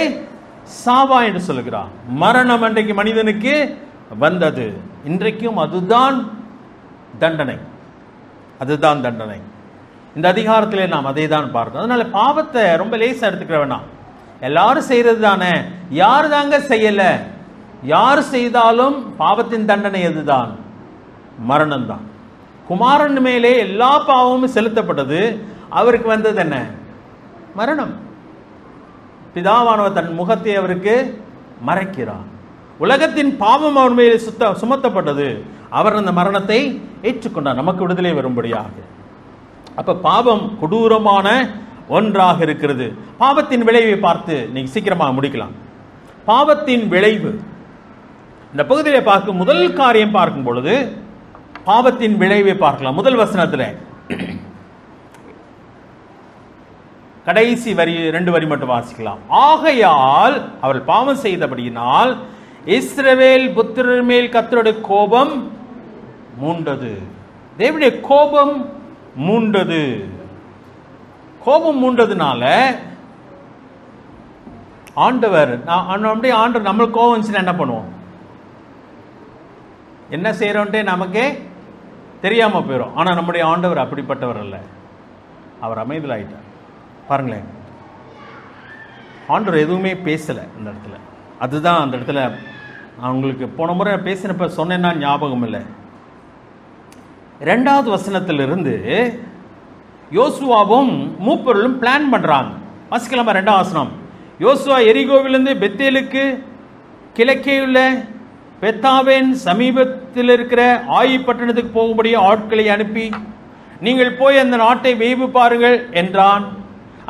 சாவா என்று சொல்லுகிறான். மரணம் அன்றைக்கு மனிதனுக்கு வந்தது. இன்றைக்கும் அதுதான் தண்டனை. அதுதான் தண்டனை. இந்த அதிகாரத்திலே நாம் அதை தான் பார்க்கிறோம். அதனால பாவத்தை ரொம்ப லேசா எடுத்துக்கிற வேணாம். எல்லாரும் செய்யறது தானே, யாரு தாங்க செய்யல? யார் செய்தாலும் பாவத்தின் தண்டனை எதுதான்? மரணம் தான். குமாரன் மேலே எல்லா பாவமும் செலுத்தப்பட்டது. அவருக்கு வந்தது என்ன? மரணம். பிதாவானவர் தன் முகத்தை அவருக்கு மறைக்கிறார். உலகத்தின் பாவம் அவர் மேலே சுமத்தப்பட்டது. அவர் அந்த மரணத்தை ஏற்றுக்கொண்டார் நமக்கு விடுதலை வரும்படியாக. அப்ப பாவம் கொடூரமான ஒன்றாக இருக்கிறது. பாவத்தின் விளைவை பார்த்து நீங்க சீக்கிரமாக முடிக்கலாம். பாவத்தின் விளைவு இந்த பகுதியில் பார்க்கும் முதல் காரியம் பார்க்கும் பொழுது பாவத்தின் விளைவை பார்க்கலாம். முதல் வசனத்தில் கடைசி வரி 2 வரி மட்டும் வாசிக்கலாம். ஆகையால் அவர்கள் பாவம் செய்தபடியினால் இஸ்ரவேல் புத்திரர் மேல் கர்த்தருடைய கோபம் மூண்டது. தேவனுடைய கோபம் மூண்டது. கோபம் மூண்டதுனால ஆண்டவர் நம்மளுக்கு கோபம் வந்துச்சுன்னா என்ன பண்ணுவோம்? என்ன செய்யறோன்ட்டே நமக்கே தெரியாம போயிடும். ஆனா நம்முடைய ஆண்டவர் அப்படிப்பட்டவர் அல்ல. அவர் அமைதலாயிட்டார். பாருங்களேன், ஆண்டவர் எதுவுமே பேசல அந்த இடத்துல. அதுதான் அந்த இடத்துல நான் உங்களுக்கு போன முறை பேசினப்ப சொன்னேன்னா ஞாபகம் இல்லை. 2வது வசனத்திலிருந்து யோசுவாவும் மூப்பொருளும் பிளான் பண்றாங்க. வாசிக்கலாமா? 2வது வசனம். யோசுவா எரிகோவிலிருந்து பெத்தேலுக்கு கிழக்கே உள்ள பெத்தாவின் சமீபத்தில் இருக்கிற ஆயி பட்டணத்துக்கு போகும்படி ஆட்களை அனுப்பி நீங்கள் போய் அந்த நாட்டை வேவு பாருங்கள் என்றான்.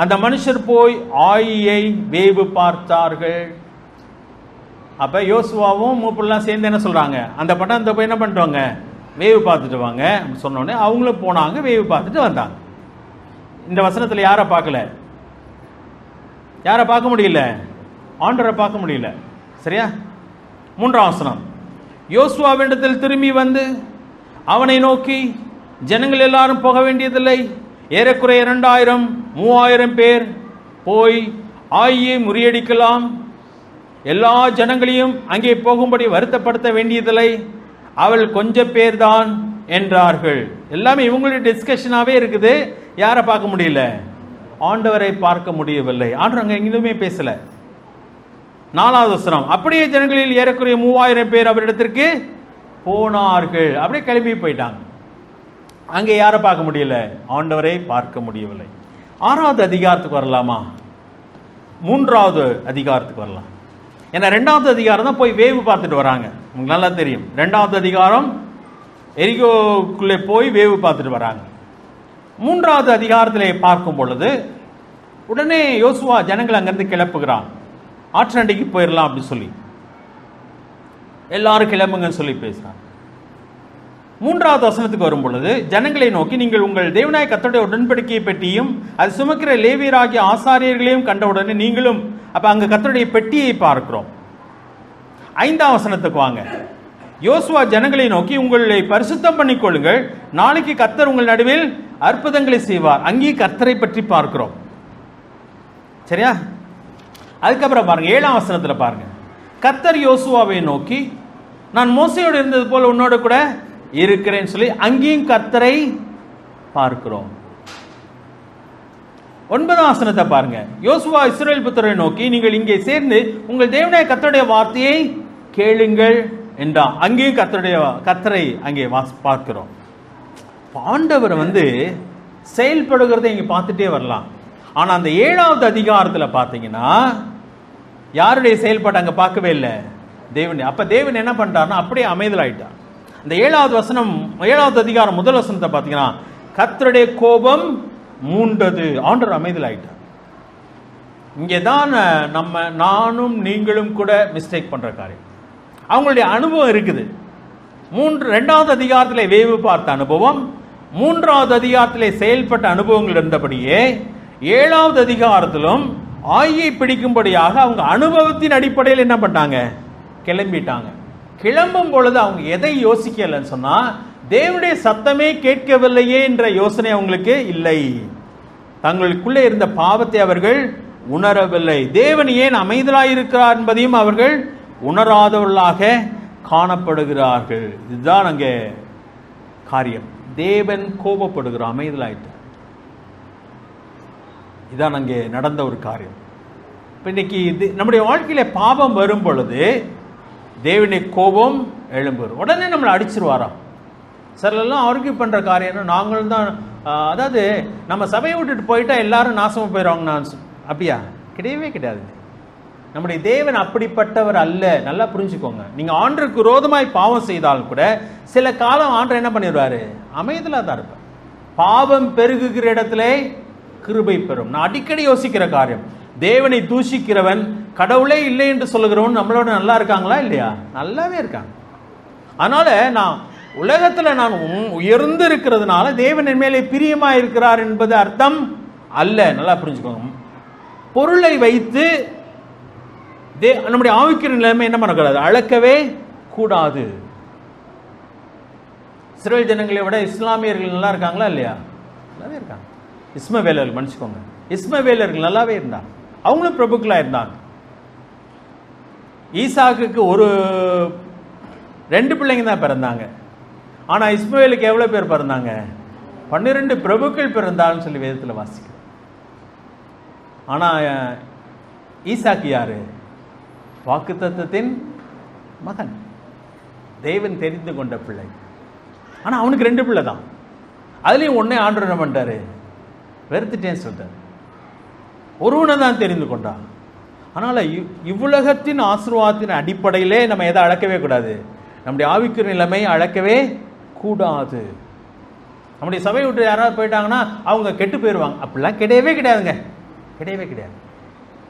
அந்த மனுஷர் போய் ஆயியை வேவு பார்த்தார்கள். அப்ப யோசுவாவும் மூப்பெல்லாம் சேர்ந்து என்ன சொல்றாங்க? அந்த பட்டணத்தை போய் என்ன பண்ணிட்டாங்க? வேவு பார்த்துட்டு வாங்க சொன்னோடனே அவங்களும் போனாங்க, வேவு பார்த்துட்டு வந்தாங்க. இந்த வசனத்தில் யாரை பார்க்கல? யாரை பார்க்க முடியல? ஆண்டவரை பார்க்க முடியல. சரியா? 3வது வசனம். யோசுவாவிடத்தில் திரும்பி வந்து அவனை நோக்கி, ஜனங்கள் எல்லாரும் போக வேண்டியதில்லை, ஏறக்குறைய 2000-3000 பேர் போய் ஆயியை முறியடிக்கலாம். எல்லா ஜனங்களையும் அங்கே போகும்படி வருத்தப்படுத்த வேண்டியதில்லை, அவள் கொஞ்சம் பேர் தான் என்றார்கள். எல்லாமே இவங்களுடைய டிஸ்கஷனாவே இருக்குது. யாரை பார்க்க முடியல? ஆண்டவரை பார்க்க முடியவில்லை. ஆண்டவர் அங்க எங்குமே பேசல. 4வது வசனம். அப்படியே ஜனங்களில் ஏறக்குறைய 3000 பேர் அவரிடத்திற்கு போனார்கள். அப்படியே கிளம்பி போயிட்டாங்க. அங்கே யாரை பார்க்க முடியல? ஆண்டவரை பார்க்க முடியவில்லை. 6வது அதிகாரத்துக்கு வரலாமா? 3வது அதிகாரத்துக்கு வரலாம். ஏன்னா 2வது அதிகாரம் தான் போய் வேவு பார்த்துட்டு வராங்க. உங்களுக்கு நல்லா தெரியும். 2வது அதிகாரம் எரிகோக்குள்ளே போய் வேவு பார்த்துட்டு வராங்க. 3வது அதிகாரத்திலே பார்க்கும் பொழுது உடனே யோசுவா ஜனங்கள் அங்கிருந்து கிளப்புகிறான். ஆற்றண்டைக்கு போயிடலாம் அப்படின்னு சொல்லி எல்லாரும் கிளம்புங்கன்னு சொல்லி பேசுறாங்க. 3வது வசனத்துக்கு வரும் பொழுது ஜனங்களை நோக்கி, நீங்கள் உங்கள் தேவனாய கர்த்தருடைய உடன்படிக்கையை பெட்டியும் அது சுமக்கிற லேவியராகிய ஆசாரியர்களையும் கண்டவுடனே நீங்களும். அப்ப அங்க கர்த்தருடைய பெட்டியை பார்க்கிறோம். 5வது வசனத்துக்கு வாங்க. யோசுவா ஜனங்களை நோக்கி, உங்களை பரிசுத்தம் பண்ணிக்கொள்ளுங்கள், நாளைக்கு கர்த்தர் உங்கள் நடுவில் அற்புதங்களை செய்வார். அங்கேயும் கர்த்தரை பற்றி பார்க்கிறோம். சரியா? அதுக்கப்புறம் பாருங்க 7வது வசனத்துல பாருங்க. கர்த்தர் யோசுவாவை நோக்கி, நான் மோசையோடு இருந்தது போல உன்னோட கூட இருக்கிறேன்னு சொல்லி அங்கேயும் கர்த்தரை பார்க்கிறோம். 9வது வசனத்தை பாருங்க. யோசுவா இஸ்ரவேல் புத்திரரை நோக்கி, நீங்கள் இங்கே சேர்ந்து உங்கள் தேவனாய கர்த்தருடைய வார்த்தையை கேளுங்கள் என்றான். அங்கேயும் கர்த்தரை அங்கே பார்க்கிறோம். ஆண்டவர் செயல்படுகிறதை இங்க பார்த்துட்டே வரலாம். ஆனா அந்த 7வது அதிகாரத்துல பாத்தீங்கன்னா யாருடைய செயல்பாடு அங்க பார்க்கவே இல்லை? தேவன். அப்ப தேவன் என்ன பண்றாருன்னா அப்படியே அமைதலாயிட்டார். இந்த 7வது வசனம் 7வது அதிகாரம் முதல் வசனத்தை பாத்தீங்கன்னா கர்த்தருடைய கோபம் மூண்டது. ஆண்டவர் அமைதலாயிட்டார். இங்கேதான் நானும் நீங்களும் கூட மிஸ்டேக் பண்ற காரியம். அவங்களுடைய அனுபவம் இருக்குது. 2வது அதிகாரத்தில் வேவு பார்த்த அனுபவம், 3வது அதிகாரத்திலே செயல்பட்ட அனுபவங்கள் இருந்தபடியே 7வது அதிகாரத்திலும் ஆயை பிடிக்கும்படியாக அவங்க அனுபவத்தின் அடிப்படையில் என்ன பண்ணாங்க, கிளம்பிட்டாங்க. கிளம்பும் பொழுது அவங்க எதை யோசிக்கலன்னு சொன்னா, தேவனுடைய சத்தமே கேட்கவில்லையே என்ற யோசனை அவங்களுக்கு இல்லை. தங்களுக்குள்ளே இருந்த பாவத்தை அவர்கள் உணரவில்லை. தேவன் ஏன் அமைதலாயிருக்கிறார் என்பதையும் அவர்கள் உணராதவர்களாக காணப்படுகிறார்கள். இதுதான் அங்கே காரியம். தேவன் கோபப்படுகிறார், அமைதலாயிட்டார். இதான் அங்கே நடந்த ஒரு காரியம். இப்போ இன்னைக்கு நம்முடைய வாழ்க்கையில பாவம் வரும் பொழுது தேவனுடைய கோபம் எழும்பும். உடனே நம்மளை அடிச்சிருவாராம். சிலர்லாம் ஆர்கியூ பண்ற காரியம், நாங்களும் தான், அதாவது நம்ம சபையை விட்டுட்டு போயிட்டா எல்லாரும் நாசமா போயிடுவாங்க. நான் அப்படியா? கிடையவே கிடையாது. நம்முடைய தேவன் அப்படிப்பட்டவர் அல்ல. நல்லா புரிஞ்சுக்கோங்க. நீங்க ஆண்டருக்கு விரோதமாய் பாவம் செய்தாலும் கூட சில காலம் ஆண்டர் என்ன பண்ணிடுவாரு, அமைதலா தான் இருப்பார். பாவம் பெருகுகிற இடத்துல கிருபை பெறும். நான் அடிக்கடி யோசிக்கிற காரியம், தேவனை தூஷிக்கிறவன், கடவுளே இல்லை என்று சொல்லுகிறவன் நம்மளோட நல்லா இருக்காங்களா இல்லையா? நல்லாவே இருக்காங்க. அதனால நான் உலகத்துல நான் உயர்ந்து இருக்கிறதுனால தேவன் என் மேலே பிரியமா இருக்கிறார் என்பது அர்த்தம் அல்ல. நல்லா புரிஞ்சுக்கோங்க. பொருளை வைத்து நம்முடைய ஆவிக்குரிய நிலைமை என்ன பண்ணக்கூடாது, அளக்கவே கூடாது. இஸ்ரவேல் ஜனங்களை விட இஸ்லாமியர்கள் நல்லா இருக்காங்களா இல்லையா? நல்லாவே இருக்காங்க. இஸ்மவேலர்கள் மன்னிச்சுக்கோங்க, இஸ்மவேலர்கள் நல்லாவே இருந்தாங்க. அவங்களும் பிரபுக்களா இருந்தாங்க. ஈசாக்குக்கு 2 பிள்ளைங்க தான் பிறந்தாங்க. ஆனா இஸ்மவேலுக்கு எவ்வளவு பேர் பிறந்தாங்க? 12 பிரபுக்கள் பிறந்தான்னு சொல்லி வேதத்தில் வாசிக்கிறோம். ஆனா ஈசாக்கு யாரு? வாக்குத்தத்தத்தின் மகன், தேவன் தெரிந்து கொண்ட பிள்ளை. ஆனா அவனுக்கு 2 பிள்ளை தான். அதுலயும் ஒன்னே ஆண்டவர் என்ன பண்ணிட்டாரு, வெறுத்துட்டேன்னு சொல்லிட்டாரு. ஒருவனை தான் தெரிந்து கொண்டான். அதனால இவ்வுலகத்தின் ஆசீர்வாதத்தின் அடிப்படையிலே நம்ம எதை அளக்கவே கூடாது, நம்முடைய ஆவிக்குரிய நிலைமை அளக்கவே கூடாது. நம்முடைய சபையை விட்டு யாராவது போயிட்டாங்கன்னா அவங்க கெட்டு போயிடுவாங்க. அப்படிலாம் கிடையவே கிடையாதுங்க, கிடையவே கிடையாது.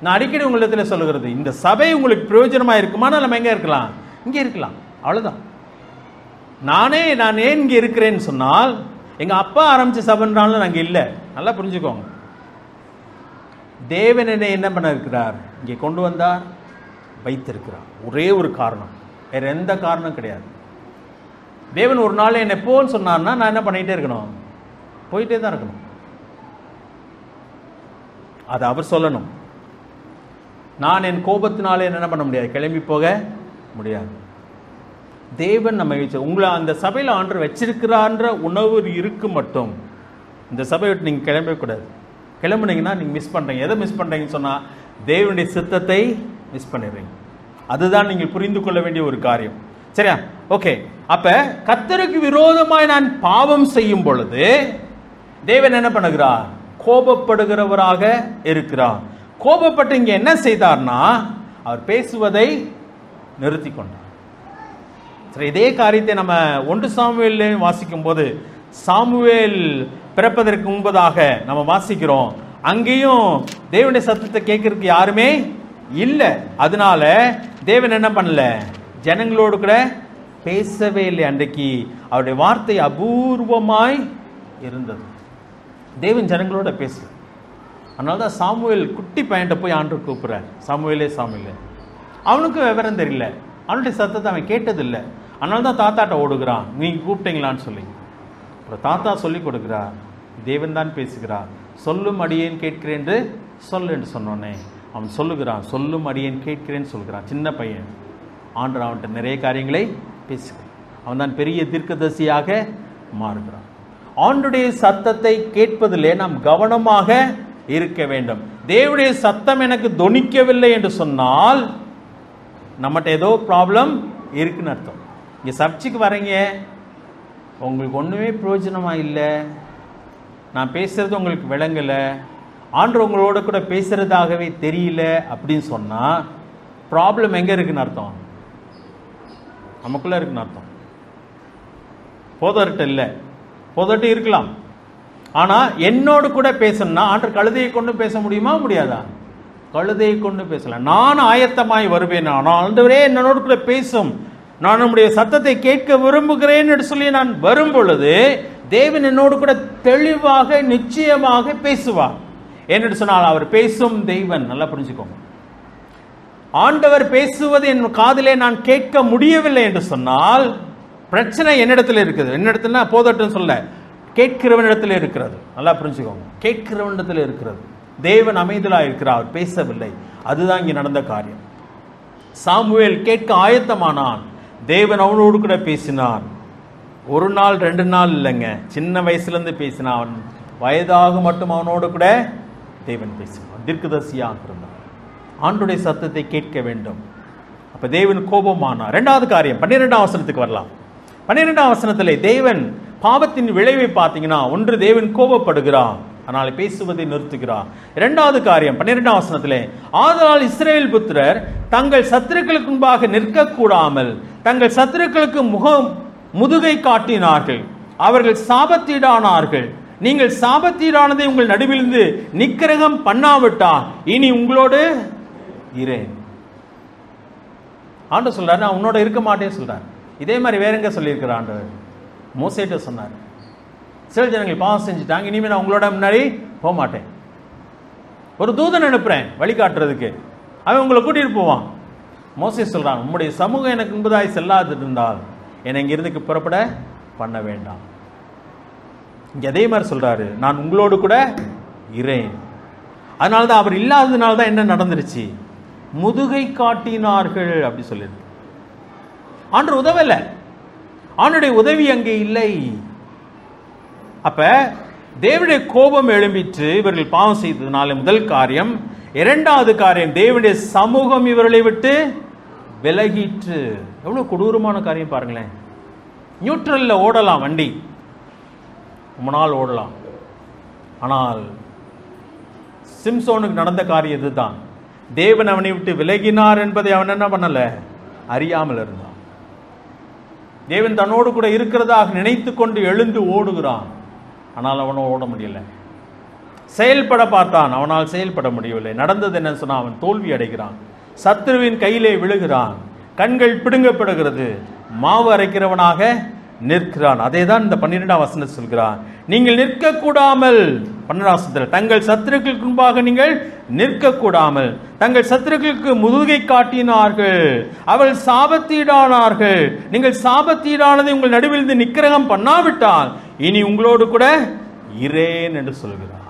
நான் அடிக்கடி உங்களிடத்தில் சொல்லுகிறது, இந்த சபை உங்களுக்கு பிரயோஜனமா இருக்குமானா நம்ம எங்க இருக்கலாம், இங்கே இருக்கலாம், அவ்வளவுதான். நான் ஏன் இங்கே இருக்கிறேன்னு சொன்னால், எங்க அப்பா ஆரம்பிச்ச சபைன்றாலும் நாங்க இல்லை. நல்லா புரிஞ்சுக்கோங்க. தேவன் என்ன பண்ண இருக்கிறார், இங்கே கொண்டு வந்தார், வைத்திருக்கிறார். ஒரே ஒரு காரணம், வேற எந்த காரணம் கிடையாது. தேவன் ஒரு நாள் என்னை போன்னு சொன்னார்னா நான் என்ன பண்ணிட்டே இருக்கணும், போயிட்டே தான் இருக்கணும். அது அவர் சொல்லணும். நான் என் கோபத்தினாலே என்ன பண்ண முடியாது, கிளம்பி போக முடியாது. தேவன் நம்ம உங்களை அந்த சபையில் ஆண்டவர் வச்சிருக்கிறான்ற உணவு இருக்கு மட்டும் இந்த சபையை விட்டு நீங்கள் கிளம்பவே கூடாது. கிளம்புனீங்கன்னா நீங்கள் மிஸ் பண்ணுறீங்க. எதை மிஸ் பண்ணுறீங்கன்னு சொன்னால், தேவனுடைய சித்தத்தை மிஸ் பண்ணிடுறீங்க. அதுதான் நீங்கள் புரிந்து கொள்ள வேண்டிய ஒரு காரியம். சரியா? ஓகே. அப்ப கர்த்தருக்கு விரோதமாய் நான் பாவம் செய்யும் பொழுது தேவன் என்ன பண்ணுகிறார், கோபப்படுகிறவராக இருக்கிறார். கோபப்பட்டு இங்க என்ன செய்தார்னா, அவர் பேசுவதை நிறுத்தி கொண்டார். சரி, இதே காரியத்தை நம்ம 1 சாமுவேல் வாசிக்கும் போது, சாமுவேல் பிறப்பதற்கு முன்பதாக நம்ம வாசிக்கிறோம். அங்கேயும் தேவனுடைய சத்தத்தை கேட்கறதுக்கு யாருமே இல்லை. அதனால தேவன் என்ன பண்ணல, ஜனங்களோடு கூட பேசவே இல்லை. அன்றைக்கு அவருடைய வார்த்தை அபூர்வமாய் இருந்தது. தேவன் ஜனங்களோட பேசல. அதனால்தான் சாமுவேல் குட்டி பையன்ட்ட போய் ஆண்டவர் கூப்பிடுறார், சாமுவேலே சாமுவேலே. அவனுக்கு விவரம் தெரியல, அவனுடைய சத்தத்தை அவன் கேட்டதில்லை. அதனால்தான் தாத்தாட்ட ஓடுகிறான், நீங்க கூப்பிட்டீங்களான்னு சொல்லி. அப்புறம் தாத்தா சொல்லி கொடுக்கிறார், தேவன் தான் பேசுகிறார். சொல்லும் அடியேன் கேட்கிறேன் என்று சொல்லு என்று சொன்னோன்னே அவன் சொல்லுகிறான், சொல்லும் அடியேன் கேட்கிறேன்னு சொல்கிறான். சின்ன பையன். ஆண்டவர் அவன்கிட்ட நிறைய காரியங்களை பேசுகிறான். அவன் தான் பெரிய தீர்க்கதரிசியாக மாறுகிறான். ஆண்டவருடைய சத்தத்தை கேட்பதிலே நாம் கவனமாக இருக்க வேண்டும். தேவனுடைய சத்தம் எனக்கு தொனிக்கவில்லை என்று சொன்னால் நம்மகிட்ட ஏதோ ப்ராப்ளம் இருக்குன்னு அர்த்தம். இங்கே சர்ச்சுக்கு வரீங்க, உங்களுக்கு ஒன்றுமே பிரயோஜனமா இல்லை, நான் பேசுறது உங்களுக்கு விளங்கலை, ஆண்டவர் உங்களோட கூட பேசுறதாகவே தெரியல அப்படின்னு சொன்னா ப்ராப்ளம் எங்க இருக்குன்னு அர்த்தம், நமக்குள்ள இருக்குன்னு அர்த்தம். போதர்கிட்ட இல்லை, போதர்கிட்ட இருக்கலாம். ஆனா என்னோடு கூட பேசணும்னா ஆண்டவர் கழுதையை கொண்டு பேச முடியுமா, முடியாதா? கழுதையை கொண்டு பேசலாம். நான் ஆயத்தமாய் வருவேன், ஆனால் ஆண்டவரே என்னோடு கூட பேசும், நான் உம்முடைய சத்தத்தை கேட்க விரும்புகிறேன் என்று சொல்லி நான் வரும் பொழுது தேவன் என்னோடு கூட தெளிவாக நிச்சயமாக பேசுவார். என்று சொன்னால் அவர் பேசும் தெய்வன். நல்லா புரிஞ்சுக்கோங்க. ஆண்டவர் பேசுவது என் காதிலே நான் கேட்க முடியவில்லை என்று சொன்னால் பிரச்சனை என்னிடத்தில் இருக்குது. என்னிடத்துல போதட்டும் சொல்ல, கேட்கிறவனிடத்தில் இருக்கிறது. நல்லா புரிஞ்சுக்கோங்க, கேட்கிறவனிடத்தில் இருக்கிறது. தேவன் அமைதலாக இருக்கிறார், பேசவில்லை. அதுதான் இங்கே நடந்த காரியம். சாமுவேல் கேட்க ஆயத்தமானான், தேவன் அவனோடு கூட பேசினான். ஒரு நாள் 2 நாள் இல்லைங்க, சின்ன வயசுலேருந்து பேசினான். அவன் வயதாக மட்டும் அவனோடு கூட தேவன் பேசினான். தீர்க்கதரிசியாக இருந்தான். ஆண்டுடைய சத்தத்தை கேட்க வேண்டும். அப்ப தேவன் கோபமானார். 2வது காரியம் 12ஆம் வசனத்துக்கு வரலாம். 12ஆம் வசனத்திலே தேவன் பாவத்தின் விளைவை பார்த்தீங்கன்னா, ஒன்று தேவன் கோபப்படுகிறார், ஆனால் பேசுவதை நிறுத்துகிறார். 2வது காரியம் 12ஆம் வசனத்திலே, ஆதலால் இஸ்ரவேல் புத்திரர் தங்கள் சத்துருக்களுக்கு முன்பாக நிற்கக்கூடாமல் தங்கள் சத்துருக்களுக்கு முதுகை காட்டினார்கள், அவர்கள் சாபத்தீடானார்கள். நீங்கள் சாபத்தீடானதை உங்கள் நடுவிலிருந்து நிக்கிரகம் பண்ணாவிட்டால் இனி உங்களோடு இரேன். ஆண்டவர் சொல்றாரு, நான் உன்னோட இருக்க மாட்டேன்னு சொல்றாரு. இதே மாதிரி வேற எங்க சொல்லியிருக்கிற ஆண்டவர்? மோசேட்ட சொன்னார், சில ஜனங்கள் பாவம் செஞ்சுட்டாங்க, இனிமேல் நான் உங்களோட முன்னாடி போக மாட்டேன். ஒரு தூதன் அனுப்புறேன் வழிகாட்டுறதுக்கு, அவன் உங்களை கூட்டிட்டு போவான். மோசே சொல்றான், உம்முடைய சமூகம் எனக்கு முன்பதாய் செல்லாது இருந்தால் என்னை இங்கிருந்து புறப்பட பண்ண வேண்டாம். இங்க அதே மாதிரி சொல்றாரு, நான் உங்களோடு கூட இரேன். அதனால்தான் அவர் இல்லாததுனால தான் என்ன நடந்துருச்சு? முதுகை காட்டினார்கள் அப்படி சொல்லிருக்கு. ஆண்டவர் உதவல, ஆண்டுடைய உதவி அங்கே இல்லை. அப்ப தேவனுடைய கோபம் எழும்பிற்று இவர்கள் பாவம் செய்ததுனால. முதல் காரியம். 2வது காரியம், தேவனுடைய சமூகம் இவர்களை விட்டு விலகிற்று. எவ்வளவு கொடூரமான காரியம் பாருங்களேன். நியூட்ரல்ல ஓடலாம் வண்டி, ரொம்ப நாள் ஓடலாம். ஆனால் சிம்சோனுக்கு நடந்த காரியம் இதுதான். தேவன் அவனை விட்டு விலகினார் என்பதை அவன் என்ன பண்ணல, அறியாமல் இருந்தான். தேவன் தன்னோடு கூட இருக்கிறதாக நினைத்து கொண்டு எழுந்து ஓடுகிறான், ஆனால் அவனோ ஓட முடியல. செயல்பட பார்த்தான், அவனால் செயல்பட முடியவில்லை. நடந்தது என்ன சொன்னா, அவன் தோல்வி அடைகிறான், சத்துருவின் கையிலே விழுகிறான், கண்கள் பிடுங்கப்படுகிறது, மாவு அரைக்கிறவனாக நிற்கிறான். அதே தான் இந்த 12ஆம் வசனம் சொல்கிறான். நீங்கள் நிற்கக்கூடாமல், 12ஆம் வசனத்தில், தங்கள் சத்துருக்களுக்கு முன்பாக நீங்கள் நிற்கக்கூடாமல் தங்கள் சத்துருக்களுக்கு முதுகை காட்டினார்கள், அவள் சாபத்தீடானார்கள். நீங்கள் சாபத்தீடானதை உங்கள் நடுவிலிருந்து நிக்கிரகம் பண்ணாவிட்டால் இனி உங்களோடு கூட இரேன் என்று சொல்கிறார்.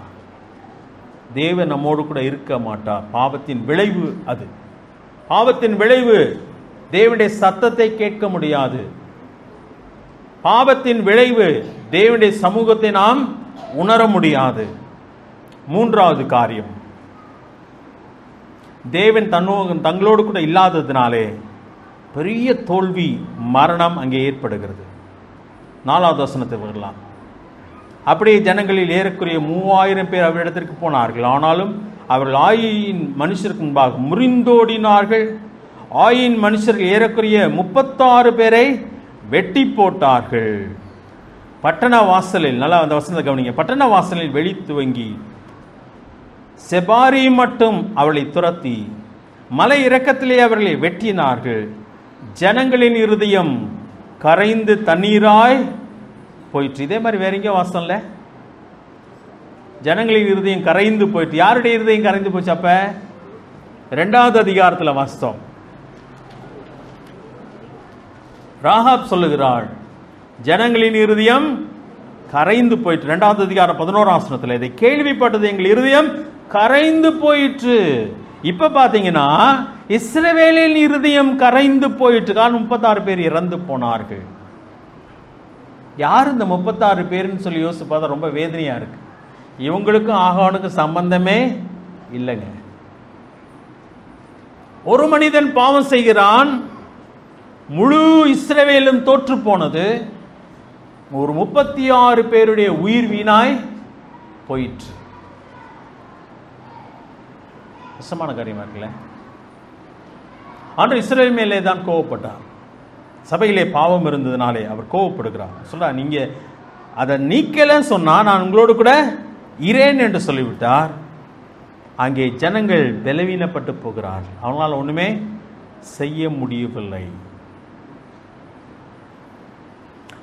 தேவன் நம்மோடு கூட இருக்க மாட்டார். பாவத்தின் விளைவு அது. பாவத்தின் விளைவு தேவனுடைய சத்தத்தை கேட்க முடியாது. பாவத்தின் விளைவு தேவனுடைய சமூகத்தை நாம் உணர முடியாது. 3வது காரியம், தேவன் தங்களோடு கூட இல்லாததினாலே பெரிய தோல்வி, மரணம் அங்கே ஏற்படுகிறது. 4வது வசனத்துக்கு வரலாம். அப்படியே ஜனங்களில் ஏறக்குறைய 3000 பேர் அவரிடத்திற்கு போனார்கள். ஆனாலும் அவர்கள் ஆயின் மனுஷருக்கு முன்பாக முறிந்தோடினார்கள். ஆயின் மனுஷர்கள் ஏறக்குறைய 36 பேரை வெட்டி போட்டார்கள். பட்டண வாசலில், நல்லா அந்த வசனத்தை கவனிங்க, பட்டண வாசலில் வெளி துவங்கி செபாரி மட்டும் அவளை துரத்தி மலை இறக்கத்திலே அவர்களை வெட்டினார்கள். ஜனங்களின் இருதயம் கரைந்து தண்ணீராய் போயிற்று. இதே மாதிரி வேற எங்கேயும் வாசம் இல்லை. ஜனங்களின் இருதயம் கரைந்து போயிட்டு. யாருடைய இருதயம் கரைந்து போச்சு? அப்ப 2வது அதிகாரத்தில் வாசித்தோம். ராகாப் சொல்லுகிறாள், ஜனங்களின் இருதயம் கரைந்து போயிற்று. 2வது அதிகாரம் 11ஆம் வசனத்தில், இதை கேள்விப்பட்டது எங்கள் இருதயம் கரைந்து போயிற்று. இப்ப பாத்தீங்கன்னா இஸ்ரவேலின் இருதயம் கரைந்து போயிற்று. காரணம் 36 பேர் இறந்து போனார்கள். யார் இந்த 36 பேர்னு சொல்லி யோசிச்சு பார்த்தா ரொம்ப வேதனையா இருக்கு. இவங்களுக்கும் ஆகானுக்கும் சம்பந்தமே இல்லைங்க. ஒரு மனிதன் பாவம் செய்கிறான், முழு இஸ்ரவேலும் தோற்று போனது. ஒரு 36 பேருடைய உயிர் வீணாய் போயிற்று. கஷ்டமான காரியமா இருக்குல்ல. ஆண்டவர் இஸ்ரவேல் மேலே தான் கோவப்பட்டார். சபையிலே பாவம் இருந்ததுனாலே அவர் கோவப்படுகிறார். சொல்றா, நீங்க அதை நீக்கலன்னு சொன்னா நான் உங்களோடு கூட இரேன் என்று சொல்லிவிட்டார். அங்கே ஜனங்கள் பலவீனப்பட்டு போகிறார்கள். அவங்களால ஒண்ணுமே செய்ய முடியவில்லை.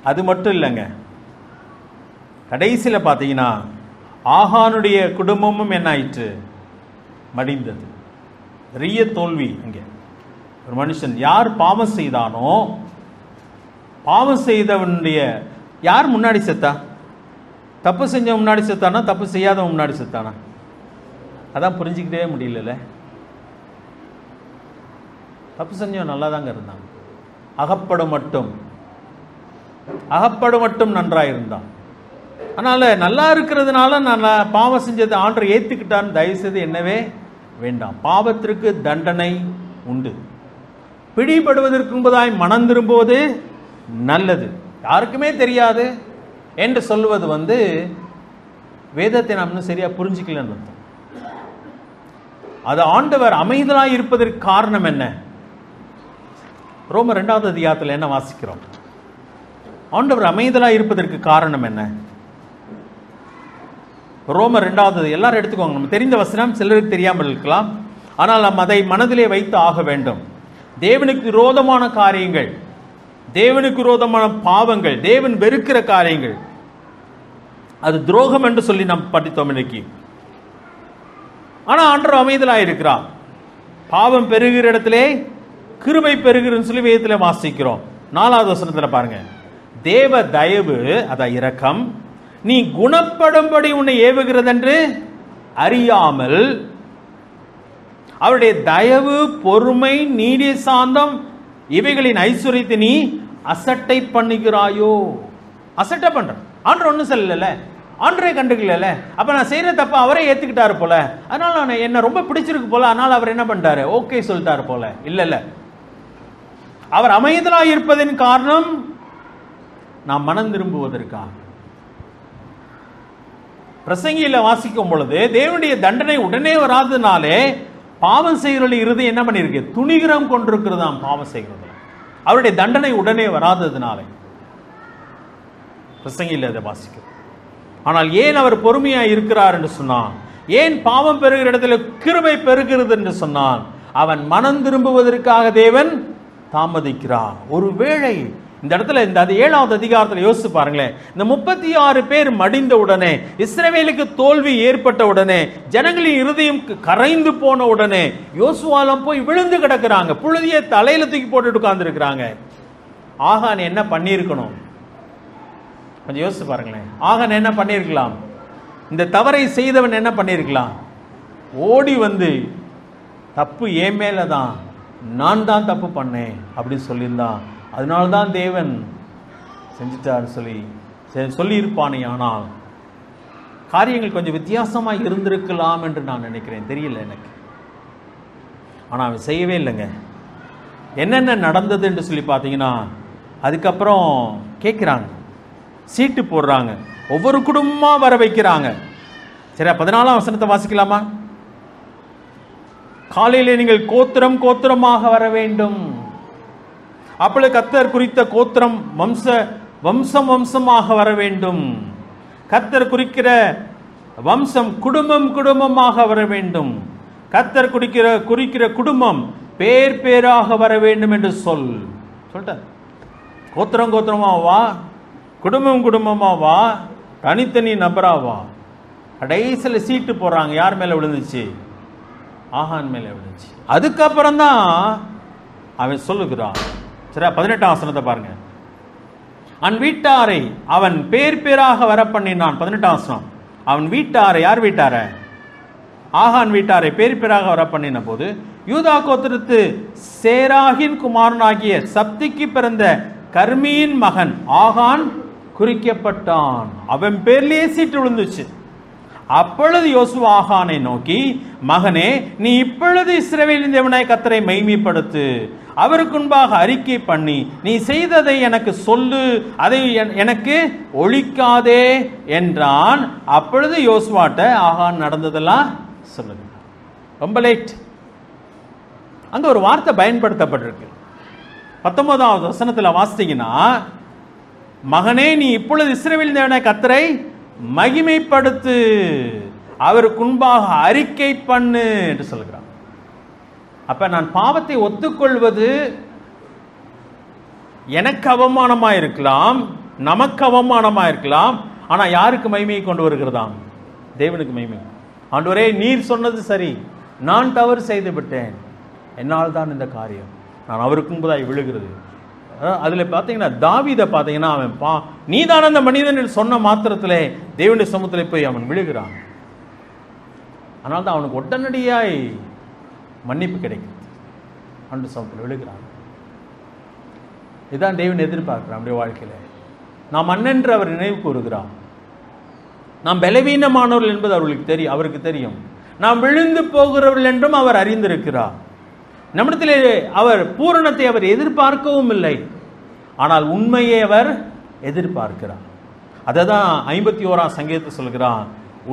அது மட்டும் இல்லைங்க, கடைசியில் பார்த்தீங்கன்னா ஆகானுடைய குடும்பமும் என்ன ஆயிற்று? மடிந்தது. பெரிய தோல்வி. அங்கே ஒரு மனுஷன் யார் பாவம் செய்தானோ, பாவம் செய்தவனுடைய யார் முன்னாடி செத்தா? தப்பு செஞ்சவன் முன்னாடி செத்தானா, தப்பு செய்யாதவன் முன்னாடி செத்தானா? அதான் புரிஞ்சுக்கிட்டே முடியல. தப்பு செஞ்சவன் நல்லா தாங்க இருந்தான். அகப்படும் மட்டும் நன்றாக இருந்தான். அதனால நல்லா இருக்கிறதுனால நான் பாவம் செஞ்சது ஆண்டவர் ஏற்றுக்கிட்டான்னு தயவுசெய்து என்னவே வேண்டாம். பாவத்திற்கு தண்டனை உண்டு. பிடிபடுவதற்கு முன்பதாய் மனம் திரும்புவது நல்லது. யாருக்குமே தெரியாது என்று சொல்வது வேதத்தை நாம் இன்னும் சரியா புரிஞ்சுக்கலன்னு அர்த்தம். அது ஆண்டவர் அமைதலாய் இருப்பதற்கு காரணம் என்ன? ரோமர் 2வது அதிகாரத்தில் என்ன வாசிக்கிறோம்? ஆண்டவர் அமைதலாய் இருப்பதற்கு காரணம் என்ன? ரோமர் 2வது எல்லாரும் எடுத்துக்கோங்க. நம்ம தெரிந்த வசனம், சிலருக்கு தெரியாமல் இருக்கலாம், ஆனால் நாம் அதை மனதிலே வைத்து ஆக வேண்டும். தேவனுக்கு விரோதமான காரியங்கள், தேவனுக்கு விரோதமான பாவங்கள், தேவன் வெறுக்கிற காரியங்கள், அது துரோகம் என்று சொல்லி நாம் படித்தோம் இன்னைக்கு. ஆனால் ஆண்டவர் அமைதலாக இருக்கிறார். பாவம் பெருகிற இடத்திலே கிருபை பெருகிறன்னு சொல்லி வேதத்தில் வாசிக்கிறோம். 4வது வசனத்தில் பாருங்க, தேவ தயவு, அத இரக்கம், நீ குணப்படும்படி உன்னை ஏவுகிறதென்று அறியாமல் அவருடைய தயவு, பொறுமை, நீடிய சாந்தம் இவைகளின் ஐஸ்வர்யத்தை நீ அசட்டை பண்ணுகிறாயோ. அசட்டை பண்ற ஆண்டவர் ஒன்றும் சொல்லல, ஆண்டரை கண்டுக்கல. அப்ப நான் செய்யற தப்ப அவரே ஏத்துக்கிட்டாரு போல, அதனால நான் என்ன ரொம்ப பிடிச்சிருக்கு போல, அதனால அவர் என்ன பண்ணிட்டாரு, ஓகே சொல்லிட்டாரு போல. இல்ல, அவர் அமைதலாய் இருப்பதன் காரணம் நாம் மனம் திரும்புவதற்காக. பிரசங்கியில வாசிக்கும் பொழுது தேவனுடைய தண்டனை உடனே வராதனாலே பாவம் செய்கிறவர்கள் இருதயம் என்ன பண்ணிருக்கு, துணிகரம் கொண்டிருக்கிறதாம். பாவம் செய்கிறது அவருடைய தண்டனை உடனே வராததுனாலே பிரசங்கியில அதை வாசிக்கும். ஆனால் ஏன் அவர் பொறுமையா இருக்கிறார் என்று சொன்னான், ஏன் பாவம் பெறுகிற இடத்துல கிருபை பெறுகிறது என்று சொன்னான், அவன் மனம் திரும்புவதற்காக தேவன் தாமதிக்கிறார். ஒருவேளை இந்த இடத்துல இந்த 7வது அதிகாரத்தில் யோசிச்சு பாருங்களேன், இந்த 36 பேர் மடிந்த உடனே, இஸ்ரவேலுக்கு தோல்வி ஏற்பட்ட உடனே, ஜனங்களின் இருதயம் கரைந்து போன உடனே யோசுவாலம் போய் விழுந்து கிடக்கிறாங்க, புழுதிய தலையில தூக்கி போட்டு உட்கார்ந்து இருக்கிறாங்க. ஆகான் என்ன பண்ணியிருக்கணும்? கொஞ்சம் யோசிச்சு பாருங்களேன். ஆகான் என்ன பண்ணியிருக்கலாம்? இந்த தவறை செய்தவன் என்ன பண்ணியிருக்கலாம்? ஓடி வந்து தப்பு என் மேலதான், நான் தான் தப்பு பண்ணேன் அப்படின்னு சொல்லியிருந்தான். அதனால்தான் தேவன் செஞ்சிட்டார் சொல்லி இருப்பானே. ஆனால் காரியங்கள் கொஞ்சம் வித்தியாசமாக இருந்திருக்கலாம் என்று நான் நினைக்கிறேன். தெரியல எனக்கு. ஆனால் அவன் செய்யவே இல்லைங்க. என்னென்ன நடந்தது என்று சொல்லி பார்த்தீங்கன்னா, அதுக்கப்புறம் கேட்குறாங்க, சீட்டு போடுறாங்க, ஒவ்வொரு குடும்பமாக வர வைக்கிறாங்க. சரி, 14ஆம் வசனத்தை வாசிக்கலாமா? காலையிலே நீங்கள் கோத்திரம் கோத்திரமாக வர வேண்டும். அப்பொழுது கர்த்தர் குறித்த கோத்திரம் வம்சம் வம்சமாக வர வேண்டும். கர்த்தர் குறிக்கிற வம்சம் குடும்பம் குடும்பமாக வர வேண்டும். கர்த்தர் குறிக்கிற குடும்பம் பேர் பேராக வர வேண்டும் என்று சொல்லிட்ட. கோத்திரம் கோத்திரமா வா, குடும்பம் குடும்பமா வா, தனித்தனி நபரா வா. கடைசியில் சீட்டு போடுறாங்க. யார் மேல விழுந்துச்சு? ஆகான் மேல விழுந்துச்சு. அதுக்கப்புறம் தான் அவன் சொல்லுகிறான். சரி, 18ஆம் வசனத்தை பாருங்க. அவன் வீட்டாரை அவன் பேர் பேராக வர பண்ணினான். 18ஆம் வசனம். அவன் வீட்டாரை, யார் வீட்டார? ஆகான் வீட்டாரை பேர் பேராக வர பண்ணின போது யூதா கோத்திரத்து சேராகின் குமாரனாகிய சப்திக்கு பிறந்த கர்மியின் மகன் ஆகான் குறிக்கப்பட்டான். அவன் பேர்லயே சீட்டு விழுந்துச்சு. அப்பொழுது யோசுவா ஆகானை நோக்கி, மகனே, நீ இப்பொழுது இஸ்ரவேலின் தேவனாய் கர்த்தரை மகிமைப்படுத்து, அவருக்கு முன்பாக அறிக்கை பண்ணி நீ செய்ததை எனக்கு சொல்லு, அதை எனக்கு ஒழிக்காதே என்றான். அப்பொழுது யோசுவாட்ட ஆகான் நடந்ததெல்லாம் சொல்லுங்க. ரொம்ப லேட். அங்க ஒரு வார்த்தை பயன்படுத்தப்பட்டிருக்கு. 19ஆவது வசனத்தில் வாசித்தீங்கன்னா, மகனே, நீ இப்பொழுது இஸ்ரவேலின் தேவனாய் கர்த்தரை மகிமைப்படுத்து, அவருக்கு முன்பாக அறிக்கை பண்ணு என்று சொல்கிறான். அப்ப நான் பாவத்தை ஒத்துக்கொள்வது எனக்கு அவமானமா இருக்கலாம், நமக்கு அவமானமா இருக்கலாம், ஆனா யாருக்கு மகிமையை கொண்டு வருகிறதாம்? தேவனுக்கு மகிமை. ஆண்டவரே, நீர் சொன்னது சரி, நான் தவறு செய்து விட்டேன், என்னால் தான் இந்த காரியம், நான் அவருக்கு முன்பதாய் விழுகிறது. அதுல பாத்தீங்கன்னா தாவீதை பாத்தீங்கன்னா அவன் நீதான் அந்த மனிதன் சொன்ன மாத்திரத்திலே தேவனுடைய சமூகத்திலே போய் அவன் விழுகிறான். ஆனால் தான் அவனுக்கு உடனடியாய் மன்னிப்பு கிடைக்குது, ஆண்டவர் சமூகத்தில் விழுகிறான். இதுதான் தேவன் எதிர்பார்க்கிறான் நம்முடைய வாழ்க்கையில. நாம் அண்ணென்று அவர் நினைவு கூறுகிறார். நாம் பலவீனமானவர்கள் என்பது அவருக்கு தெரியும். நாம் விழுந்து போகிறவர்கள் என்றும் அவர் அறிந்திருக்கிறார். நம்மிடத்திலே அவர் பூரணத்தை அவர் எதிர்பார்க்கவும் இல்லை, ஆனால் உண்மையை அவர் எதிர்பார்க்கிறார். அதை தான் 51ஆம் சங்கீதத்தை சொல்கிறான்,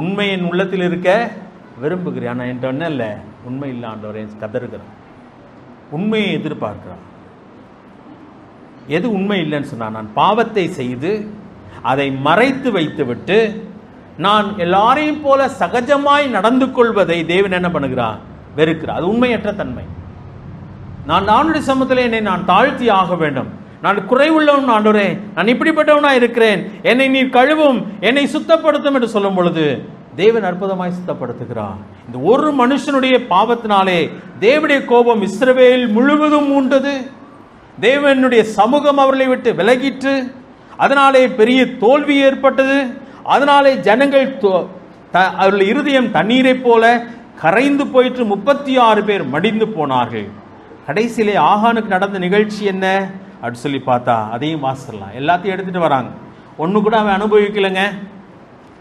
உண்மையின் உள்ளத்தில் இருக்க விரும்புகிறேன், ஆனால் என்கிட்ட என்ன இல்லை, உண்மை இல்லை ஆண்டவரே கதறுகிறான். உண்மையை எதிர்பார்க்கிறான். எது உண்மை இல்லைன்னு சொன்னா, நான் பாவத்தை செய்து அதை மறைத்து வைத்துவிட்டு நான் எல்லாரையும் போல சகஜமாய் நடந்து கொள்வதை தேவன் என்ன பண்ணுகிறார்? வெறுக்கிறார். அது உண்மையற்ற தன்மை. நான் ஆண்டவருடைய சமூகத்தில் என்னை நான் தாழ்த்தி ஆக வேண்டும். நான் குறைவுள்ளவன் ஆண்டவரே, நான் இப்படிப்பட்டவனா இருக்கிறேன், என்னை நீர் கழுவும், என்னை சுத்தப்படுத்தும் என்று சொல்லும் பொழுது தேவன் அற்புதமாய் சுத்தப்படுத்துகிறார். இந்த ஒரு மனுஷனுடைய பாவத்தினாலே தேவனுடைய கோபம் இஸ்ரவேல் முழுவதும் உண்டது. தேவனுடைய சமூகம் அவர்களை விட்டு விலகிற்று. அதனாலே பெரிய தோல்வி ஏற்பட்டது. அதனாலே ஜனங்கள் அவர்கள் இருதயம் தண்ணீரை போல கரைந்து போயிற்று. 36 பேர் மடிந்து போனார்கள். கடைசியிலே ஆகானுக்கு நடந்த நிகழ்ச்சி என்ன அப்படி சொல்லி பார்த்தா அதையும் வாசிடலாம். எல்லாத்தையும் எடுத்துட்டு வராங்க. ஒன்று கூட அவன் அனுபவிக்கலைங்க,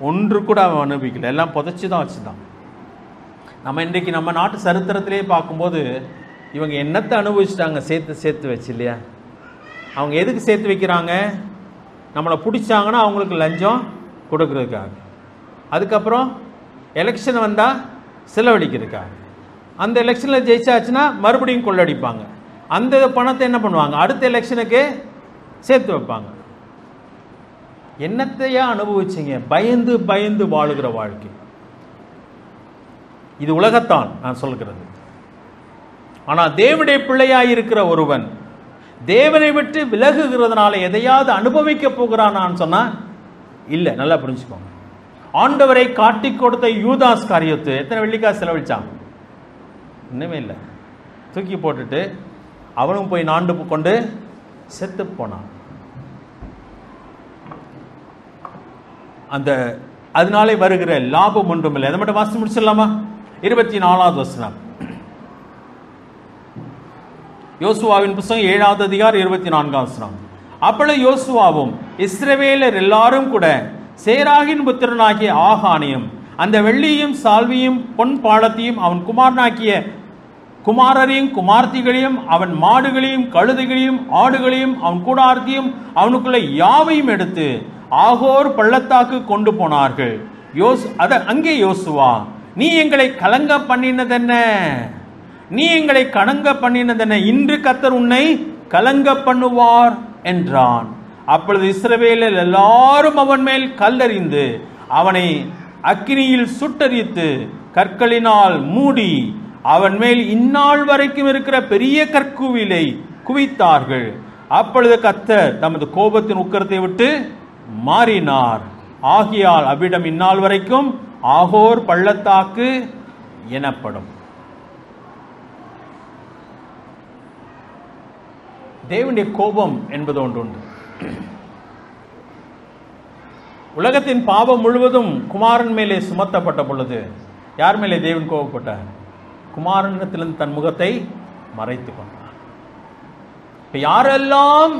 ஒன்று கூட அவன் அனுபவிக்கல, எல்லாம் புதைச்சி தான் வச்சுதான். நம்ம இன்றைக்கு நம்ம நாட்டு சரித்திரத்திலே பார்க்கும்போது இவங்க என்னத்தை அனுபவிச்சிட்டாங்க? சேர்த்து வச்சு இல்லையா? அவங்க எதுக்கு சேர்த்து வைக்கிறாங்க? நம்மளை பிடிச்சாங்கன்னா அவங்களுக்கு லஞ்சம் கொடுக்கறதுக்காக, அதுக்கப்புறம் எலெக்ஷன் வந்தால் செலவழிக்கிறதுக்காக, அந்த எலெக்ஷனில் ஜெயிச்சாச்சுன்னா மறுபடியும் கொள்ளடிப்பாங்க. அந்த பணத்தை என்ன பண்ணுவாங்க? அடுத்த எலெக்ஷனுக்கு சேர்த்து வைப்பாங்க. என்னத்தையா அனுபவிச்சிங்க? பயந்து பயந்து வாழுகிற வாழ்க்கை இது. உலகத்தான் நான் சொல்கிறது. ஆனால் தேவனுடைய பிள்ளையாய் இருக்கிற ஒருவன் தேவனை விட்டு விலகுகிறதுனால எதையாவது அனுபவிக்க போகிறான் நான் சொன்னா இல்லை. நல்லா புரிஞ்சுக்கோங்க. ஆண்டவரை காட்டி கொடுத்த யூதாஸ் காரியத்து எத்தனை வெள்ளிக்காய் செலவழிச்சான்? இன்னுமே இல்லை. தூக்கி போட்டுட்டு அவனும் போய் நாண்டு கொண்டு செத்து போனான். அந்த அதனாலே வருகிற லாபம் ஒன்றும் இல்லை. அதை மட்டும் வாசித்து முடிச்சிடலாமா? 24வது வசனம், யோசுவாவின் புத்தகம் 7வது அதிகாரம் 24வது வசனம். அப்பொழுது யோசுவாவும் இஸ்ரவேலர் எல்லாரும் கூட சேராகின் புத்திரனாகிய ஆகானையும் அந்த வெள்ளியும் சால்வியும் பொன் பாலத்தையும் அவன் குமாரனாக்கிய குமாரரையும் குமார்த்திகளையும் அவன் மாடுகளையும் கழுதைகளையும் ஆடுகளையும் அவன் கூடாரத்தையும் அவனுக்குள்ள யாவையும் எடுத்து ஆகோர் பள்ளத்தாக்கு கொண்டு போனார்கள். அங்கே யோசுவா, நீ எங்களை கலங்க பண்ணினதென்ன? நீ எங்களை கலங்க பண்ணினதென்ன? இன்று கர்த்தர் உன்னை கலங்க பண்ணுவார் என்றான். அப்பொழுது இஸ்ரவேலர் எல்லாரும் அவன் மேல் கல்லெறிந்து அவனை அக்கினியில் சுட்டரித்து கற்களினால் மூடி அவன் மேல் இந்நாள் வரைக்கும் இருக்கிற பெரிய கற்குவிலை குவித்தார்கள். அப்பொழுது கர்த்தர் தமது கோபத்தின் உக்கிரத்தை விட்டு மாறினார். ஆகியால் அவ்விடம் இந்நாள் வரைக்கும் ஆகோர் பள்ளத்தாக்கு எனப்படும். தேவனுடைய கோபம் என்பது ஒன்று உண்டு. உலகத்தின் பாவம் முழுவதும் குமாரன் மேலே சுமத்தப்பட்ட பொழுது யார் மேலே தேவன் கோபப்பட்டார்? குமாரனிடத்திலிருந்து தன் முகத்தை மறைத்து கொண்டார். இப்ப யாரெல்லாம்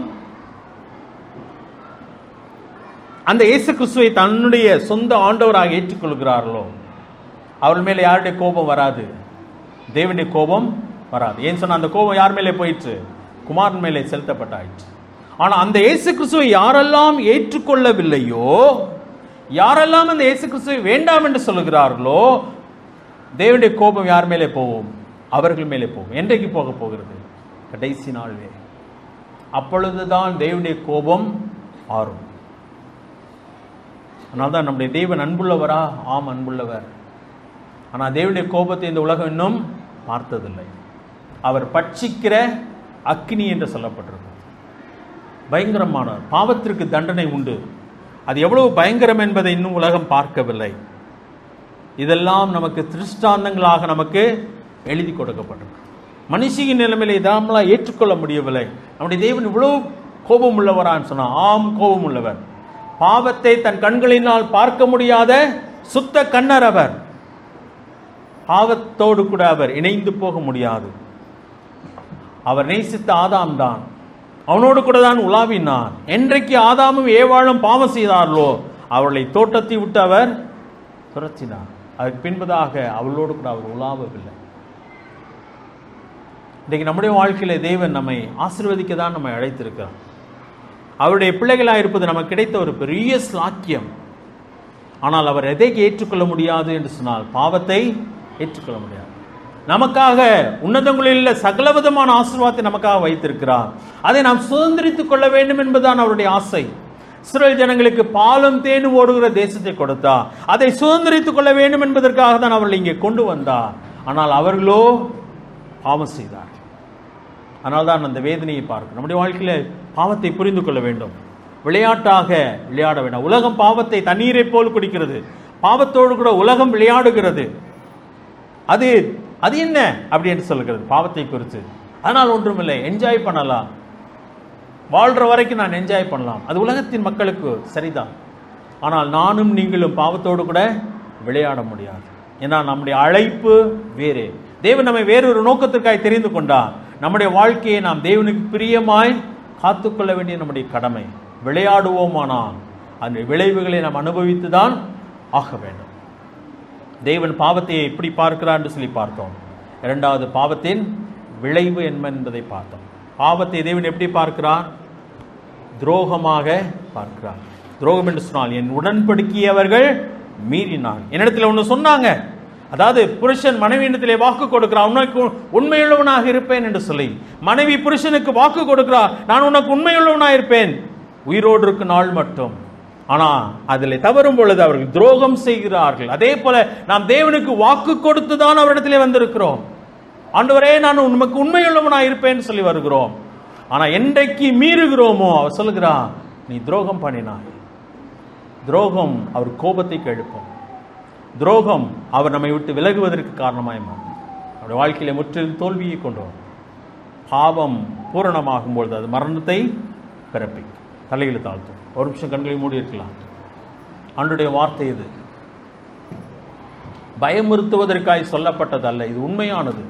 அந்த இயேசு கிறிஸ்துவை தன்னுடைய சொந்த ஆண்டவராக ஏற்றுக்கொள்கிறார்களோ அவர்கள் மேலே யாருடைய கோபம் வராது? தேவனுடைய கோபம் வராது. ஏன் சொன்ன அந்த கோபம் யார் மேலே போயிற்று? குமாரன் மேலே செலுத்தப்பட்டாயிற்று. ஆனால் அந்த இயேசு கிறிஸ்துவை யாரெல்லாம் ஏற்றுக்கொள்ளவில்லையோ, யாரெல்லாம் அந்த இயேசு கிறிஸ்துவை வேண்டாம் என்று சொல்லுகிறார்களோ, தேவனுடைய கோபம் யார் மேலே போகும்? அவர்கள் மேலே போகும். என்றைக்கு போக போகிறது? கடைசி நாள் வேறு. அப்பொழுதுதான் தேவனுடைய கோபம் ஆறும். அதனால்தான் நம்முடைய தேவன் அன்புள்ளவரா? ஆம், அன்புள்ளவர். ஆனால் தேவனுடைய கோபத்தை இந்த உலகம் இன்னும் பார்த்ததில்லை. அவர் பட்சிக்கிற அக்னி என்று சொல்லப்பட்டிருக்கு. பயங்கரமானவர். பாவத்திற்கு தண்டனை உண்டு. அது எவ்வளவு பயங்கரம் என்பதை இன்னும் உலகம் பார்க்கவில்லை. இதெல்லாம் நமக்கு திருஷ்டாந்தங்களாக நமக்கு எழுதி கொடுக்கப்பட்டது. மனுஷியின் நிலைமையில இதெல்லாம் ஏற்றுக்கொள்ள முடியவில்லை. நம்முடைய தேவன் இவ்வளவு கோபம் உள்ளவரான்னு சொன்னா, ஆம், கோபம் உள்ளவர். பாவத்தை தன் கண்களினால் பார்க்க முடியாத சுத்த கண்ணர் அவர். பாவத்தோடு கூட அவர் இணைந்து போக முடியாது. அவர் நேசித்த ஆதாம் தான், அவனோடு கூட தான் உலாவினார். என்றைக்கு ஆதாமும் ஏவாளும் பாவம் செய்தார்களோ அவளை தோட்டத்தை விட்டு அவர் துரத்தினார். அதற்கு பின்பதாக அவளோடு கூட அவர் உலாவவில்லை. இன்றைக்கு நம்முடைய வாழ்க்கையில தேவன் நம்மை ஆசீர்வதிக்க தான் நம்மை அழைத்திருக்கிறார். அவருடைய பிள்ளைகளாக இருப்பது நமக்கு கிடைத்த ஒரு பெரிய ஸ்லாக்கியம். ஆனால் அவர் எதை ஏற்றுக்கொள்ள முடியாது என்று சொன்னால் பாவத்தை ஏற்றுக்கொள்ள முடியாது. நமக்காக உன்னதங்களில் சகலவிதமான ஆசீர்வாதத்தை நமக்காக வைத்திருக்கிறார். அதை நாம் சுதந்திரித்துக் கொள்ள வேண்டும் என்பதுதான் அவருடைய ஆசை. இஸ்ரவேல் ஜனங்களுக்கு பாலும் தேனும் ஓடுகிற தேசத்தை கொடுத்தார். அதை சுதந்திரித்துக் கொள்ள வேண்டும் என்பதற்காக தான் அவர்கள் இங்கே கொண்டு வந்தார். ஆனால் அவர்களோ பாவம் செய்தார். அதனால் தான் அந்த வேதனையை பார்க்க நம்முடைய வாழ்க்கையில பாவத்தை புரிந்து கொள்ள வேண்டும். விளையாட்டாக விளையாட வேண்டாம். உலகம் பாவத்தை தண்ணீரை போல் குடிக்கிறது. பாவத்தோடு கூட உலகம் விளையாடுகிறது. அது அது என்ன அப்படி என்று சொல்லுகிறது பாவத்தை குறித்து. அதனால் ஒன்றுமில்லை, என்ஜாய் பண்ணலாம், வாழ்ற வரைக்கும் நான் என்ஜாய் பண்ணலாம். அது உலகத்தின் மக்களுக்கு சரிதான். ஆனால் நானும் நீங்களும் பாவத்தோடு கூட விளையாட முடியாது. ஏன்னா நம்முடைய அழைப்பு வேறு. தேவன் நம்மை வேறொரு நோக்கத்திற்காக தெரிந்து கொண்டார். நம்முடைய வாழ்க்கையை நாம் தேவனுக்கு பிரியமாய் காத்துக்கொள்ள வேண்டிய நம்முடைய கடமை. விளையாடுவோமானால் அந்த விளைவுகளை நாம் அனுபவித்து தான் ஆக வேண்டும். தேவன் பாவத்தை எப்படி பார்க்கிறார் என்று சொல்லி பார்த்தோம். இரண்டாவது, பாவத்தின் விளைவு என்ன என்பதை பார்த்தோம். பாவத்தை தேவன் எப்படி பார்க்கிறார்? துரோகமாக பார்க்கிறார். துரோகம் என்று சொன்னால் என் உடன்படிக்கையவர்கள் மீறினார். என்னிடத்தில் ஒன்று சொன்னாங்க, அதாவது புருஷன் மனைவியிடத்திலே வாக்கு கொடுக்கிறார், உனக்கு உண்மையுள்ளவனாக இருப்பேன் என்று சொல்லி. மனைவி புருஷனுக்கு வாக்கு கொடுக்கிறார், நான் உனக்கு உண்மையுள்ளவனாக இருப்பேன் உயிரோடு இருக்கும் நாள் மட்டும். ஆனால் அதில் தவறும் பொழுது அவர்கள் துரோகம் செய்கிறார்கள். அதே போல நாம் தேவனுக்கு வாக்கு கொடுத்து தான் அவரிடத்திலே வந்திருக்கிறோம். ஆண்டவரே நான் உனக்கு உண்மையுள்ளவனாக இருப்பேன் சொல்லி வருகிறோம். ஆனால் என்றைக்கு மீறுகிறோமோ அவர் சொல்லுகிறார், நீ துரோகம் பண்ணினாய். துரோகம் அவர் கோபத்தை எழுப்பும். துரோகம் அவர் நம்மை விட்டு விலகுவதற்கு காரணமாய் மாறும். அவருடைய வாழ்க்கையில முற்றிலும் தோல்வியை கொண்டு வரும். பாவம் பூரணமாகும் பொழுது அது மரணத்தை பிறப்பிக்கும். தலையில் தாழ்த்தும். ஒரு நிமிஷம் கண்களை மூடி இருக்கலாம். ஆண்டவருடைய வார்த்தை இது பயமுறுத்துவதற்காய் சொல்லப்பட்டதல்ல, இது உண்மையானது.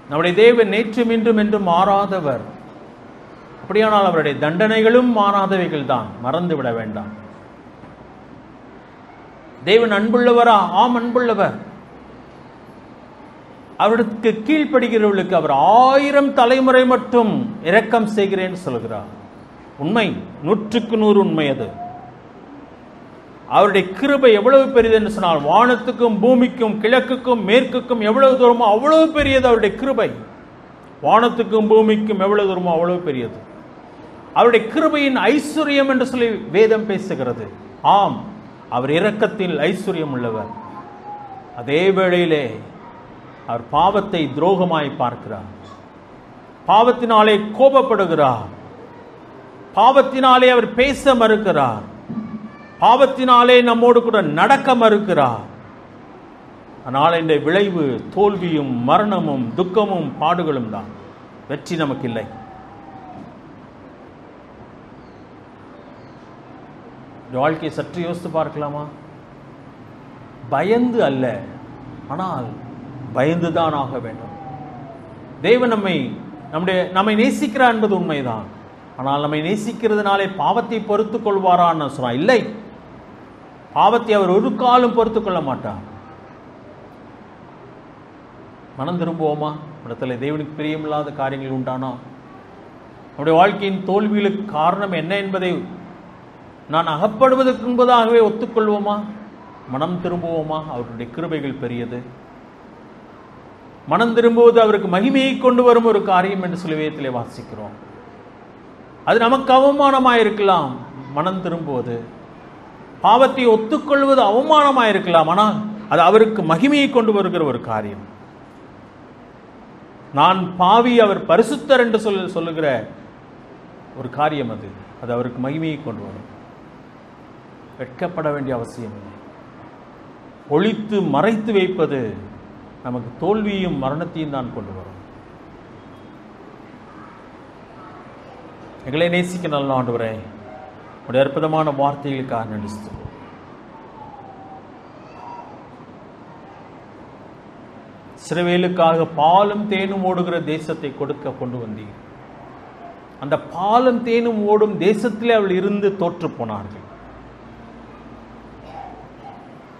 நம்முடைய தேவன் நேற்றும் இன்றும் என்றும் மாறாதவர். அப்படியானால் அவருடைய தண்டனைகளும் மாறாதவைகள் தான், மறந்து விட வேண்டாம். தேவன் அன்புள்ளவரா? ஆம், அன்புள்ளவர். அவருக்கு கீழ்ப்படுகிறவர்களுக்கு அவர் 1000 தலைமுறை மட்டும் இரக்கம் செய்கிறேன் சொல்கிறார். உண்மை, 100க்கு 100 உண்மை. அது அவருடைய கிருபை எவ்வளவு பெரியது என்று சொன்னால், வானத்துக்கும் பூமிக்கும் கிழக்குக்கும் மேற்குக்கும் எவ்வளவு தூரமோ அவ்வளவு பெரியது அவருடைய கிருபை. வானத்துக்கும் பூமிக்கும் எவ்வளவு தூரமோ அவ்வளவு பெரியது அவருடைய கிருபையின் ஐஸ்வர்யம் என்று சொல்லி வேதம் பேசுகிறது. ஆம், அவர் இரக்கத்தில் ஐஸ்வர்யம் உள்ளவர். அதே வேளையிலே அவர் பாவத்தை துரோகமாய் பார்க்கிறார். பாவத்தினாலே கோபப்படுகிறார். பாவத்தினாலே அவர் பேச மறுக்கிறார். பாவத்தினாலே நம்மோடு கூட நடக்க மறுக்கிறார். ஆனால் இந்த விளைவு தோல்வியும் மரணமும் துக்கமும் பாடுகளும் தான். வெற்றி நமக்கு இல்லை. வாழ்க்கையை சற்று யோசித்து பார்க்கலாமா? பயந்து அல்ல, ஆனால் பயந்துதான் ஆக வேண்டும். தேவன் நம்மை நேசிக்கிறார் என்பது உண்மைதான். ஆனால் நம்மை நேசிக்கிறதுனாலே பாவத்தை பொறுத்துக் கொள்வாரான்னு சொன்னா இல்லை. பாவத்தை அவர் ஒரு காலம் பொறுத்துக் கொள்ள மாட்டார். மனம் திரும்புவோமா? இடத்துல தேவனுக்கு பிரியமில்லாத காரியங்கள் உண்டானா, நம்முடைய வாழ்க்கையின் தோல்விகளுக்கு காரணம் என்ன என்பதை நான் அகப்படுவதற்கு முன்பதாகவே ஒத்துக்கொள்வோமா? மனம் திரும்புவோமா? அவருடைய கிருபைகள் பெரியது. மனம் திரும்புவது அவருக்கு மகிமையை கொண்டு வரும் ஒரு காரியம் என்று சொல்லி வேதத்திலே வாசிக்கிறோம். அது நமக்கு அவமானமாயிருக்கலாம். மனம் திரும்புவது, பாவத்தை ஒத்துக்கொள்வது அவமானமாயிருக்கலாம். ஆனால் அது அவருக்கு மகிமையை கொண்டு வருகிற ஒரு காரியம். நான் பாவி, அவர் பரிசுத்தர் என்று சொல்லுகிற ஒரு காரியம். அது அவருக்கு மகிமையை கொண்டு வரும். வெட்கப்பட வேண்டிய அவசியம் இல்லை. ஒளித்து மறைத்து வைப்பது நமக்கு தோல்வியும் மரணத்தையும் தான் கொண்டு வரும். எங்களை நேசிக்க நல்ல ஆண்டவரே, உடைய அற்புதமான வார்த்தைகளுக்காக நன்றி. இஸ்ரவேலுக்காக பாலும் தேனும் ஓடுகிற தேசத்தை கொடுக்க கொண்டு வந்தீர். அந்த பாலும் தேனும் ஓடும் தேசத்திலே அவள் இருந்து தோற்று போனார்கள்.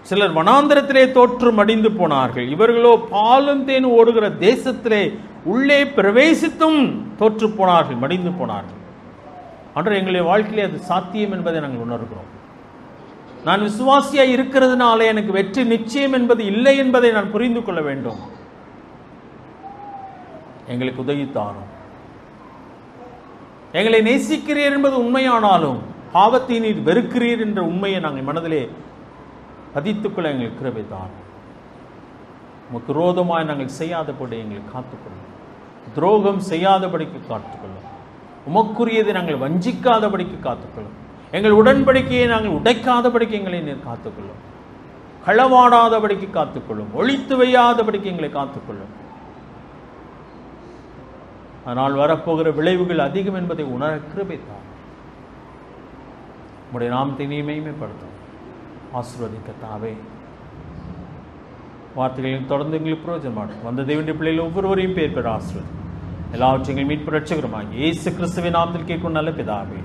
சிலர் வனாந்தரத்திலே தோற்று மடிந்து போனார்கள். இவர்களோ பாலும் தேனும் ஓடுகிற தேசத்திலே உள்ளே பிரவேசித்தும் தோற்று போனார்கள், மடிந்து போனார்கள். அன்று எங்களுடைய வாழ்க்கையிலே அது சாத்தியம் என்பதை நாங்கள் உணர்கிறோம். நான் விசுவாசியாய் இருக்கிறதுனால எனக்கு வெற்றி நிச்சயம் என்பது இல்லை என்பதை நான் புரிந்து கொள்ள வேண்டும். எங்களுக்கு உதவி தாரும். எங்களை நேசிக்கிறீர் என்பது உண்மையானாலும் பாவத்தை நீர் வெறுக்கிறீர் என்ற உண்மையை நாங்கள் மனதிலே பதித்துக்கொள்ள எங்களுக்கு கிருபை தாரும். உமக்கு விரோதமாய் நாங்கள் செய்யாதபடி எங்களை காத்துக்கொள்ளும். துரோகம் செய்யாதபடிக்கு காத்துக்கொள்ளும். உமக்குரியதை நாங்கள் வஞ்சிக்காதபடிக்கு காத்துக்கொள்ளும். எங்கள் உடன்படிக்கையை நாங்கள் உடைக்காதபடிக்கு எங்களை நீர் காத்துக்கொள்ளும். களவாடாதபடிக்கு காத்துக்கொள்ளும். ஒழித்து வையாதபடிக்கு எங்களை காத்துக்கொள்ளும். அதனால் வரப்போகிற விளைவுகள் அதிகம் என்பதை உணர கிருபை தாரும். உம்முடைய நாமத்தை நீ மகிமைப்படுத்தும். ஆசீர்வதிக்கத்தாவே. வார்த்தைகளையும் தொடர்ந்து எங்களுக்கு பிரயோஜனமாகும். வந்த தேவனுடைய பிள்ளைகள் ஒவ்வொருவரையும் பேர் பெற ஆசீர்வதி. எல்லாவற்றையும் மீட்பு ரட்சகருமாகிய இயேசு கிறிஸ்துவின் நாமத்தில் கேட்கும் நல்ல பிதாவே.